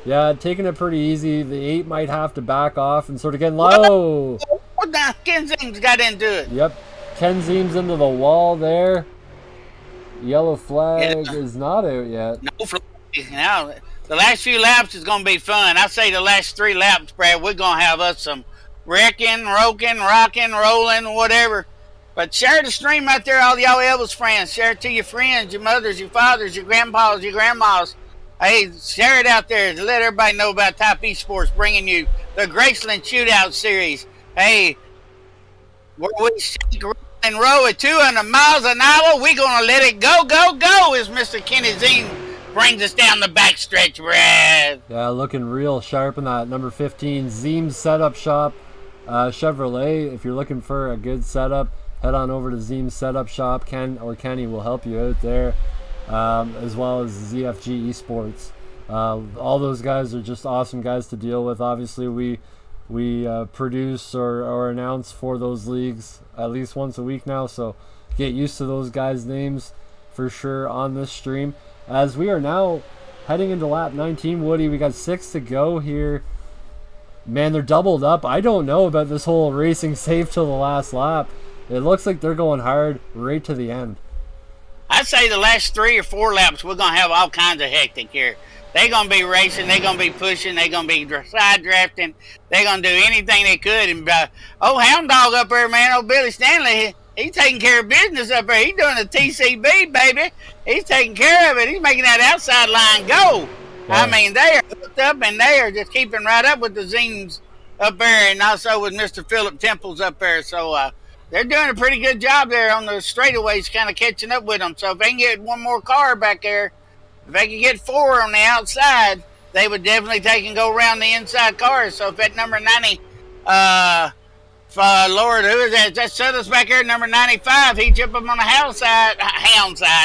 taking it pretty easy. The 8 might have to back off and sort of get low. What the Ken Zing's got into it? Yep. Ken Zeem's into the wall there. Yellow flag is not out yet. No flag. Now, the last few laps is going to be fun. I say the last 3 laps, Brad, we're going to have us some wrecking, rocking, rolling, whatever. But share the stream out there, all y'all Elvis friends. Share it to your friends, your mothers, your fathers, your grandpas, your grandmas. Hey, share it out there to let everybody know about Topp eSports bringing you the gRaceland Shootout Series. Hey, where we shake and roll at 200 miles an hour, we're going to let it go, as Mr. Kenny Zing brings us down the backstretch, Brad. Yeah, looking real sharp in that number 15 Zeem Setup Shop Chevrolet. If you're looking for a good setup, head on over to Zeem Setup Shop. Kenny will help you out there, as well as ZFG eSports. All those guys are just awesome guys to deal with. Obviously, we produce or announce for those leagues at least once a week now, so get used to those guys' names for sure on this stream. As we are now heading into lap 19, Woody, we got 6 to go here. Man, they're doubled up. I don't know about this whole racing safe till the last lap. It looks like they're going hard right to the end. I'd say the last 3 or 4 laps, we're going to have all kinds of hectic here. They're going to be racing. They're going to be pushing. They're going to be side drafting. They're going to do anything they could. And Hound Dog up there, man, old Billy Stanley, he's taking care of business up there. He's doing the TCB, baby. He's taking care of it. He's making that outside line go. Yeah. I mean, they are hooked up, and they are just keeping right up with the Zeems up there, and also with Mr. Philip Temples up there. So they're doing a pretty good job there on the straightaways, kind of catching up with them. So if they can get one more car back there, if they could get 4 on the outside, they would definitely take and go around the inside cars. So if that number 90, Lord, who is that? That set us back here, number 95. He'd jump them on the hound side,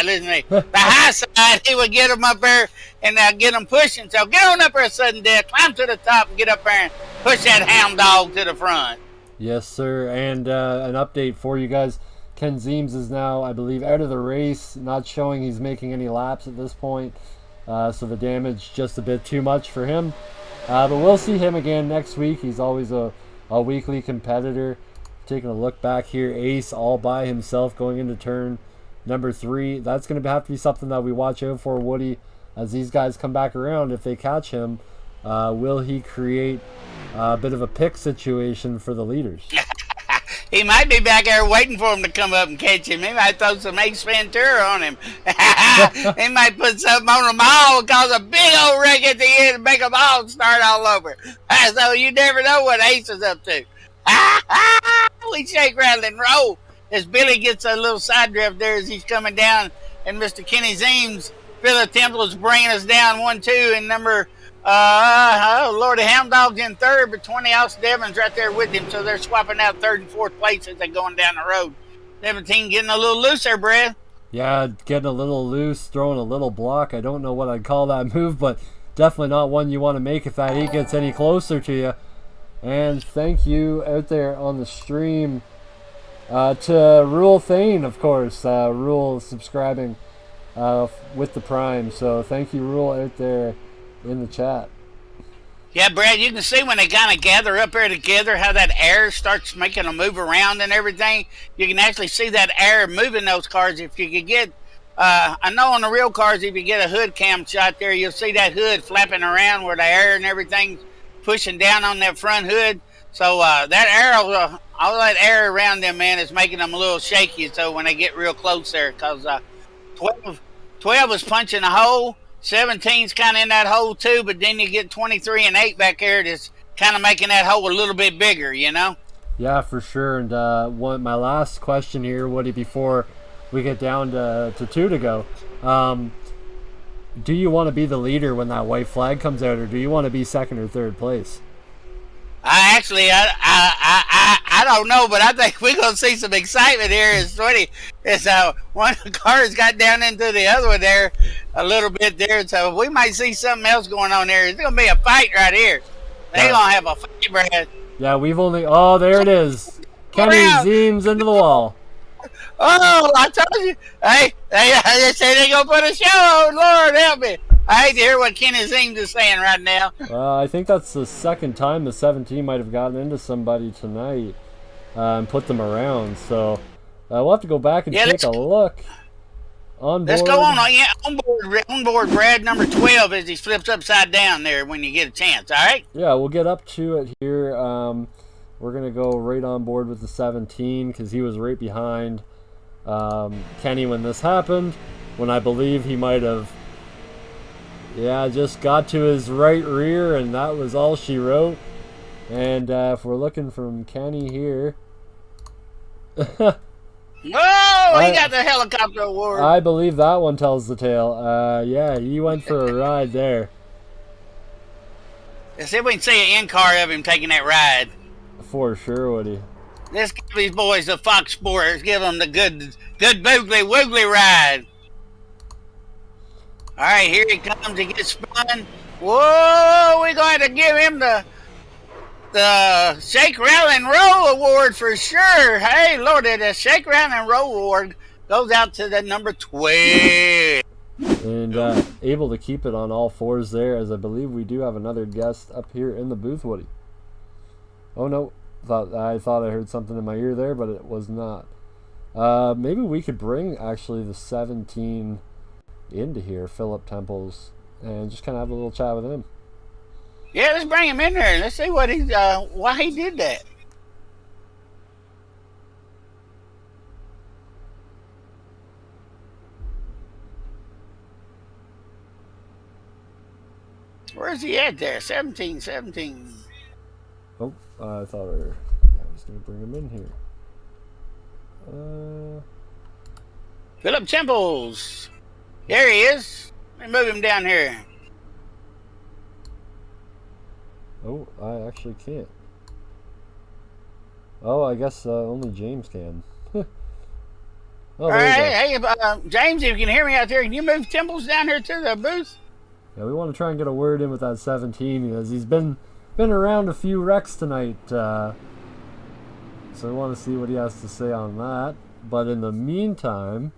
listen to me. The high side, he would get them up there and get them pushing. So get on up there, sudden death, climb to the top and get up there and push that Hound Dog to the front. Yes, sir. And an update for you guys. Ken Zeems is now, I believe, out of the race, not showing he's making any laps at this point. So the damage just a bit too much for him. But we'll see him again next week. He's always a weekly competitor. Taking a look back here, Ace all by himself going into turn number 3. That's going to have to be something that we watch out for, Woody, as these guys come back around. If they catch him, will he create a bit of a pick situation for the leaders? He might be back there waiting for him to come up and catch him. He might throw some Ace Ventura on him. He might put something on them all and cause a big old wreck at the end and make them all start all over. So you never know what Ace is up to. We shake, rattle, and roll as Billy gets a little side drift there as he's coming down. And Mr. Kenny Zeems, Philip Temple is bringing us down 1-2 and number... Lord, the Hound Dog's in 3rd, but 20 Austin Evans right there with him, so they're swapping out 3rd and 4th place as they're going down the road. 17 getting a little loose there, Brad. Yeah, getting a little loose, throwing a little block. I don't know what I'd call that move, but definitely not one you want to make if that 8 gets any closer to you. And thank you out there on the stream to Rule Thane, of course. Rule subscribing with the Prime, so thank you, Rule, out there in the chat. Yeah, Brad, you can see when they kind of gather up there together how that air starts making them move around and everything. You can actually see that air moving those cars. If you could get, I know on the real cars, if you get a hood cam shot there, you'll see that hood flapping around where the air and everything's pushing down on that front hood. So that air, all that air around them, man, is making them a little shaky. So when they get real close there, because 12 is punching a hole. 17's kind of in that hole too, but then you get 23 and 8 back there that's kind of making that hole a little bit bigger, you know? Yeah, for sure. And my last question here, Woody, before we get down to 2 to go. do you want to be the leader when that white flag comes out, or do you want to be second or third place? I don't know, but I think we're gonna see some excitement here. It's one of the cars got down into the other one there a little bit there, so we might see something else going on there. It's gonna be a fight right here. They gonna have a fight, Brad. Yeah, we've only. Oh, there it is. Kenny zooms into the wall. Oh, I told you. Hey, they say they gonna put a show on. Lord help me. I hate to hear what Kenny Zeems is saying right now. I think that's the second time the 17 might have gotten into somebody tonight and put them around. So we'll have to go back and take a look. On board. Let's go on. Yeah, on board, Brad, number 12 as he flips upside down there when you get a chance. All right? Yeah, we'll get up to it here. We're going to go right on board with the 17 because he was right behind Kenny when this happened, when I believe he might have just got to his right rear, and that was all she wrote. And if we're looking from Kenny here, oh, he got the helicopter award. I believe that one tells the tale. Yeah, he went for a ride there. Let's see if we can see an in-car of him taking that ride. For sure, Woody. Let's give these boys the Fox Sports. Give them the good boogly woogly ride. All right, here he comes. He gets spun. Whoa, we're going to give him the Shake, Rattle, and Roll award for sure. Hey, Lord, the Shake, Rattle, and Roll award goes out to the number 12. And able to keep it on all fours there, as I believe we do have another guest up here in the booth, Woody. Oh, no. I thought I heard something in my ear there, but it was not. Maybe we could bring, actually, the 17 into here, Philip Temples, and just kind of have a little chat with him. Yeah, let's bring him in there. Let's see what why he did that. Where's he at there? 17. Oh, I thought I was going to bring him in here. Philip Temples. There he is. Let me move him down here. Oh, I actually can't. Oh, I guess only James can. Oh, all right, hey, James, if you can hear me out there, can you move Temples down here to the booth? Yeah, we want to try and get a word in with that 17 because he's been around a few wrecks tonight. So we want to see what he has to say on that. But in the meantime,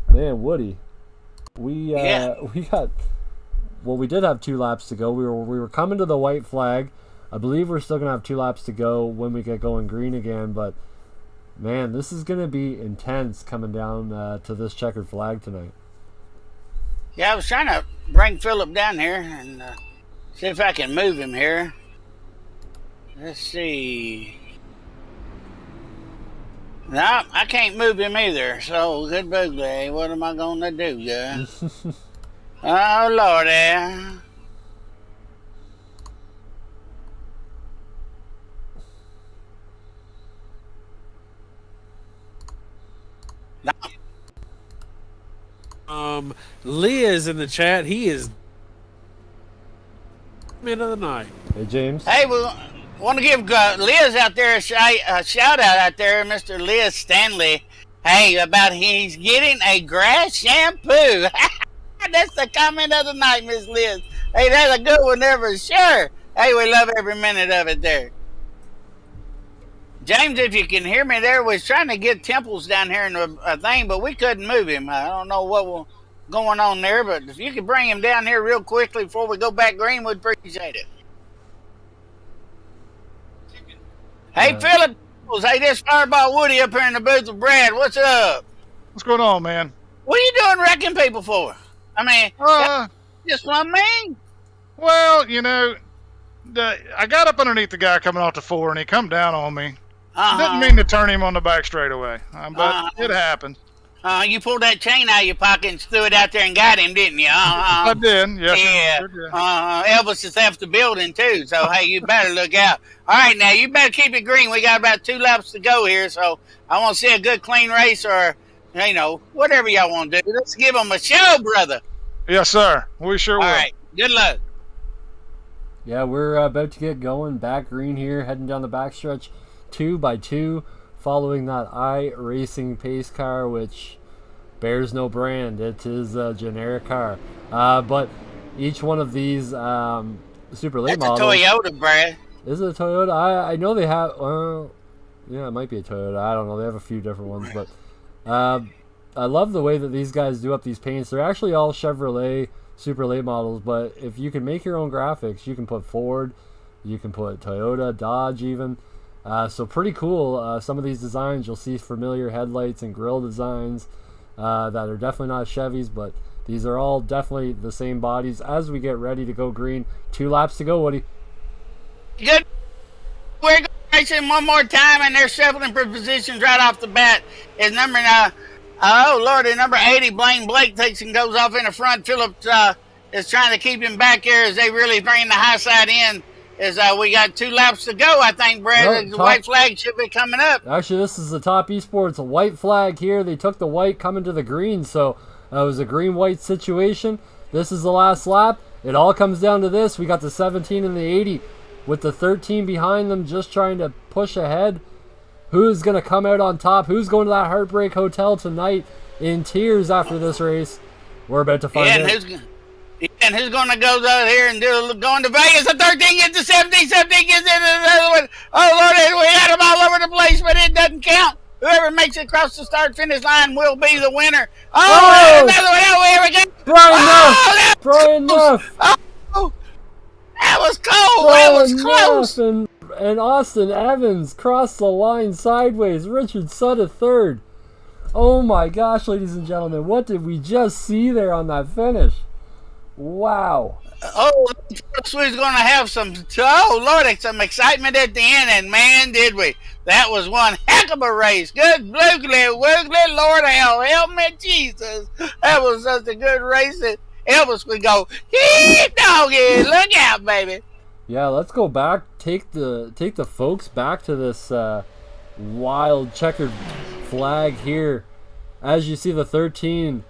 man, Woody, we did have 2 laps to go. We were coming to the white flag. I believe we're still gonna have 2 laps to go when we get going green again. But man, this is gonna be intense coming down to this checkered flag tonight. Yeah, I was trying to bring Philip down here and see if I can move him here. Let's see. No, I can't move him either. So good boogly. What am I gonna do, guys? Oh Lordy. No. Liz in the chat. He is man of the night. Hey, James. Hey, we want to give Liz out there a shout out out there, Mr. Liz Stanley. Hey, about he's getting a grass shampoo. That's the comment of the night, Miss Liz. Hey, that's a good one there for sure. Hey, we love every minute of it there. James, if you can hear me there, was trying to get Temples down here in a thing, but we couldn't move him. I don't know what was going on there, but if you could bring him down here real quickly before we go back green, we'd appreciate it. Hey, Philip. Hey, this Fireball Woody up here in the booth with Brad. What's up? What's going on, man? What are you doing wrecking people for? I mean, just what I mean. Well, you know, I got up underneath the guy coming off the 4, and he come down on me. Didn't mean to turn him on the back straightaway, but it happened. You pulled that chain out of your pocket and threw it out there and got him, didn't you? I did, yes. Yeah. Sure, yeah. Elvis has left the building, too, so, hey, you better look out. All right, now, you better keep it green. We got about 2 laps to go here, so I want to see a good, clean race or, you know, whatever y'all want to do. Let's give them a show, brother. Yes, sir. We sure will. All right. Good luck. Yeah, we're about to get going. Back green here, heading down the backstretch 2x2, following that iRacing pace car, which bears no brand. It is a generic car. But each one of these super late That's models. a Toyota, Brad. Is it a Toyota? I know they have. Yeah, it might be a Toyota. I don't know. They have a few different ones, but I love the way that these guys do up these paints. They're actually all Chevrolet super late models, but if you can make your own graphics, you can put Ford, you can put Toyota, Dodge even. So pretty cool. Some of these designs, you'll see familiar headlights and grille designs that are definitely not Chevys, but these are all definitely the same bodies. As we get ready to go green, 2 laps to go, Woody. Good. We're going racing one more time, and they're shuffling for positions right off the bat. Is number number 80, Blaine Blake takes and goes off in the front. Phillips is trying to keep him back here as they really bring the high side in. As we got 2 laps to go, I think, Brad. The white flag should be coming up. Actually, this is the Topp eSports, a white flag here. They took the white coming to the green, so it was a green-white situation. This is the last lap. It all comes down to this. We got the 17 and the 80 with the 13 behind them just trying to push ahead. Who's going to come out on top? Who's going to that Heartbreak Hotel tonight in tears after this race? We're about to find out. And who's going to go out here and going to Vegas? The 13 gets the 17, 17 gets into the other one. Oh, Lord, we had them all over the place, but it doesn't count. Whoever makes it across the start-finish line will be the winner. Oh, another one. Oh, here we go. Brian Neff. Oh, that was cold. That was close. And Austin Evans crossed the line sideways. Richard Sutta third. Oh my gosh, ladies and gentlemen, what did we just see there on that finish? Wow. Oh, we're going to have some excitement at the end, and man, did we. That was one heck of a race. Good bloogly, woogly, Lord help me, Jesus. That was such a good race that Elvis would go, hee, doggy, look out, baby. Yeah, let's go back, take the folks back to this wild checkered flag here. As you see the 13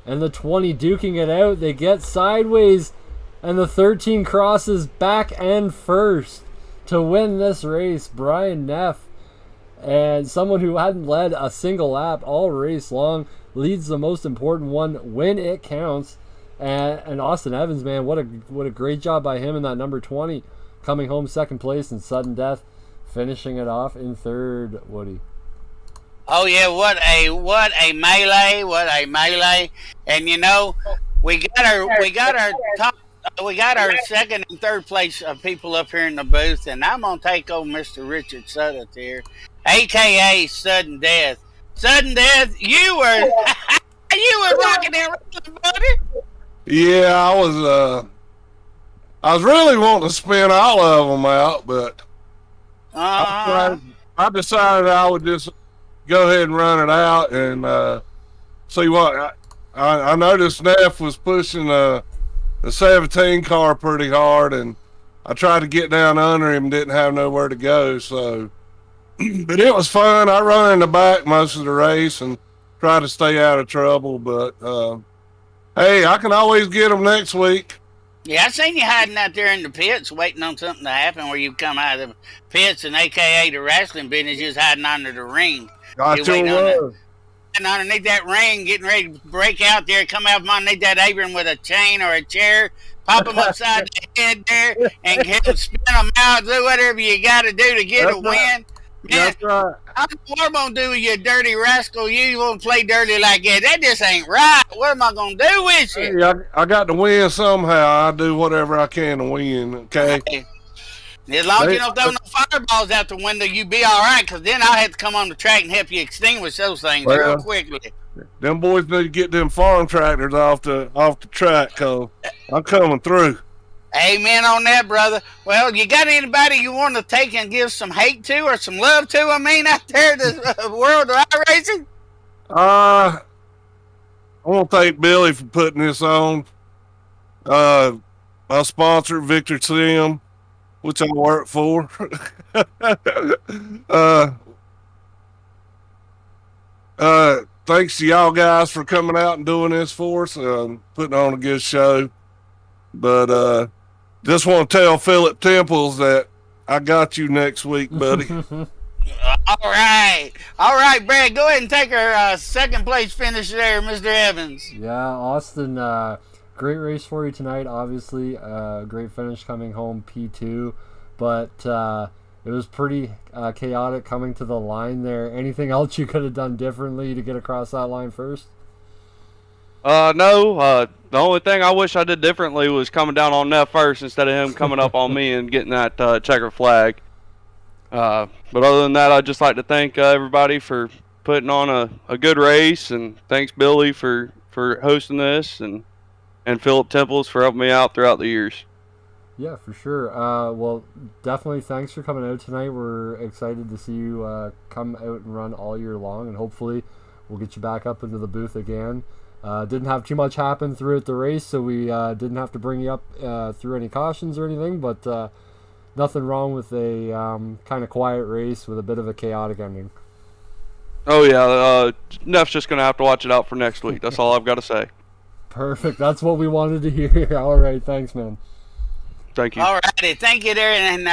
and the 20 duking it out, they get sideways, and the 13 crosses back and first to win this race. Brian Neff, and someone who hadn't led a single lap all race long, leads the most important one when it counts. And Austin Evans, man, what a great job by him in that number 20, coming home second place in sudden death, finishing it off in third. Woody. Oh yeah, what a melee! And you know, we got our second and third place people up here in the booth, and I'm gonna take over Mr. Richard Sutton here, aka Sudden Death. Sudden Death, you were rocking and rolling, buddy. Yeah, I was really wanting to spin all of them out, but I decided I would just go ahead and run it out and see what I noticed. Neff was pushing the 17 car pretty hard, and I tried to get down under him, didn't have nowhere to go. So, but it was fun. I run in the back most of the race and try to stay out of trouble. But hey, I can always get them next week. Yeah, I seen you hiding out there in the pits, waiting on something to happen where you come out of the pits and AKA the wrestling business, just hiding under the ring. I sure was. And underneath that ring, getting ready to break out there, come out from underneath that apron with a chain or a chair, pop them upside the head there, and spin them out, do whatever you got to do to get a win. Man, That's right. I don't know what I'm going to do with you, dirty rascal. You won't play dirty like that. That just ain't right. What am I going to do with you? Hey, I got to win somehow. I do whatever I can to win, okay? As long as you don't throw no fireballs out the window, you be all right, because then I'll have to come on the track and help you extinguish those things real quickly. Them boys need to get them farm tractors off the track, because I'm coming through. Amen on that, brother. Well, you got anybody you want to take and give some hate to or some love to, out there in the world of iRacing? I want to thank Billy for putting this on. My sponsor, Victor Sim, which I work for. thanks to y'all guys for coming out and doing this for us, putting on a good show. But just want to tell Philip Temples that I got you next week, buddy. All right, Brad. Go ahead and take our second place finish there, Mr. Evans. Yeah, Austin. Great race for you tonight. Obviously, great finish coming home P2, but it was pretty chaotic coming to the line there. Anything else you could have done differently to get across that line first? No. The only thing I wish I did differently was coming down on Neff first instead of him coming up on me and getting that checker flag. But other than that, I'd just like to thank everybody for putting on a good race, and thanks Billy for hosting this, and Philip Temples for helping me out throughout the years. Yeah, for sure. Well, definitely thanks for coming out tonight. We're excited to see you come out and run all year long, and hopefully we'll get you back up into the booth again. Didn't have too much happen throughout the race, so we didn't have to bring you up through any cautions or anything, but nothing wrong with a kind of quiet race with a bit of a chaotic ending. Oh, yeah. Neff's just going to have to watch it out for next week. That's all I've got to say. Perfect. That's what we wanted to hear. All right. Thanks, man. Thank you. All righty. Thank you there. And,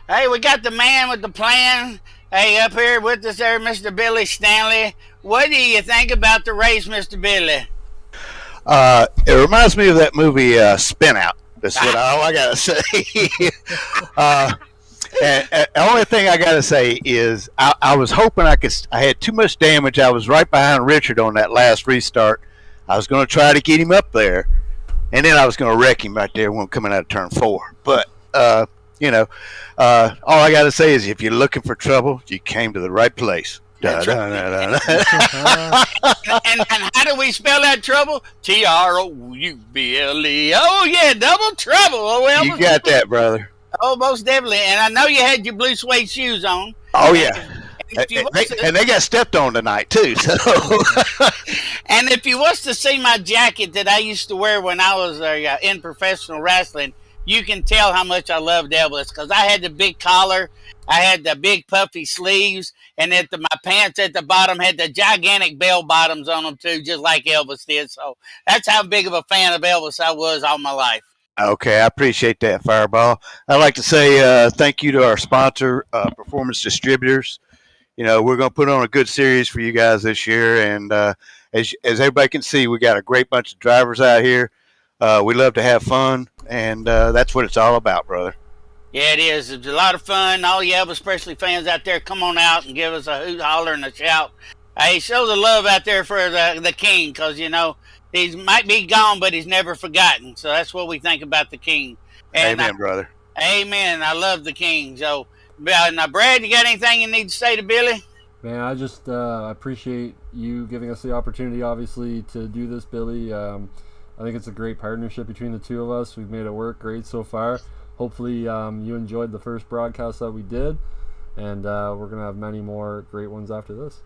hey, we got the man with the plan. Hey, up here with us there, Mr. Billy Stanley. What do you think about the race, Mr. Billy? It reminds me of that movie Spin Out. That's what all I gotta say. And the only thing I gotta say is I was hoping I had too much damage. I was right behind Richard on that last restart. I was going to try to get him up there, and then I was going to wreck him right there when coming out of turn 4. But all I gotta say is if you're looking for trouble, you came to the right place. And how do we spell that trouble? TROUBLE. Oh, yeah, double trouble. Oh, well, you got that, brother. Oh, most definitely. And I know you had your blue suede shoes on. Oh, yeah. And they got stepped on tonight, too. So. And if you was to see my jacket that I used to wear when I was in professional wrestling, you can tell how much I loved Elvis, because I had the big collar, I had the big puffy sleeves, and my pants at the bottom had the gigantic bell bottoms on them too, just like Elvis did. So that's how big of a fan of Elvis I was all my life. Okay, I appreciate that, Fireball. I'd like to say thank you to our sponsor, Performance Distributors. You know, we're going to put on a good series for you guys this year, and as everybody can see, we got a great bunch of drivers out here. We love to have fun, and that's what it's all about, brother. Yeah, it is. It's a lot of fun. All you Elvis Presley fans out there, come on out and give us a hoot, holler, and a shout. Hey, show the love out there for the King, because, you know, he might be gone, but he's never forgotten. So that's what we think about the King. And amen, brother. Amen. I love the King. So, now, Brad, you got anything you need to say to Billy? Man, I just appreciate you giving us the opportunity, obviously, to do this, Billy. I think it's a great partnership between the two of us. We've made it work great so far. Hopefully you enjoyed the first broadcast that we did, and we're going to have many more great ones after this.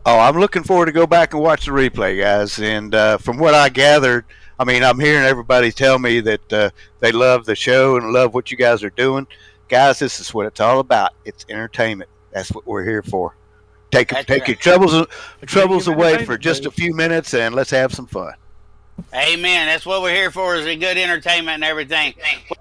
Oh, I'm looking forward to go back and watch the replay, guys. And from what I gathered, I mean, I'm hearing everybody tell me that they love the show and love what you guys are doing. Guys, this is what it's all about. It's entertainment. That's what we're here for. Take your troubles away for just a few minutes, and let's have some fun. Amen. That's what we're here for, is a good entertainment and everything.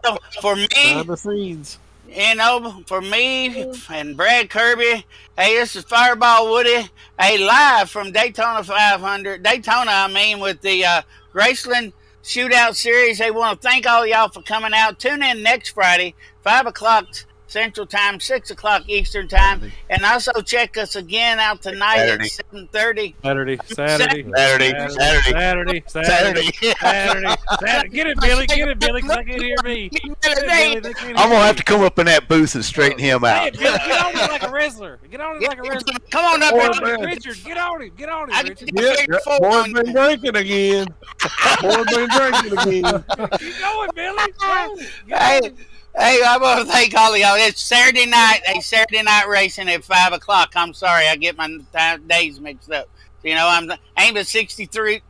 Well, for me, behind the scenes. You know, for me and Brad Kirby, hey, this is Fireball Woody, hey, live from Daytona 500, with the gRaceland Shootout Series. They want to thank all y'all for coming out. Tune in next Friday, 5 o'clock Central Time, 6 o'clock Eastern Time, and also check us again out tonight at 7:30. Saturday. Get it, Billy, because I can't hear me. I'm gonna have to come up in that booth and straighten him out. Hey, Billy, get on it like a wrestler. Come on up, Richard. Get on it, Richard. Yeah, boy's been drinking again. Keep going, Billy. Hey, I want to thank all of y'all. It's Saturday night. Hey, Saturday night racing at 5 o'clock. I'm sorry, I get my days mixed up. You know, I'm but 63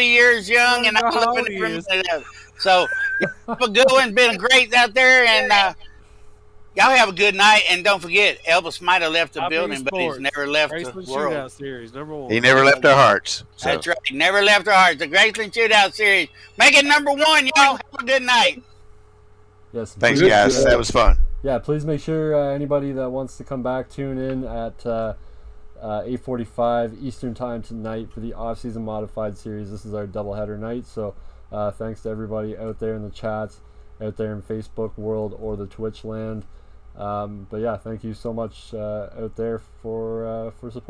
years young, and I'm living from so have a good one. Been great out there, and Y'all have a good night, and don't forget, Elvis might have left the Top building, but he's eSports. never left Graceland the world. Shootout Series, #1. He never left our hearts. So. That's right. Never left our hearts. The Graceland Shootout Series. Make it #1, y'all. Have a good night. Yes. Thanks, please, guys. That was fun. Yeah, please make sure anybody that wants to come back, tune in at 8:45 Eastern Time tonight for the off-season modified series. This is our doubleheader night, so thanks to everybody out there in the chats, out there in Facebook world or the Twitch land. But yeah, thank you so much out there for support.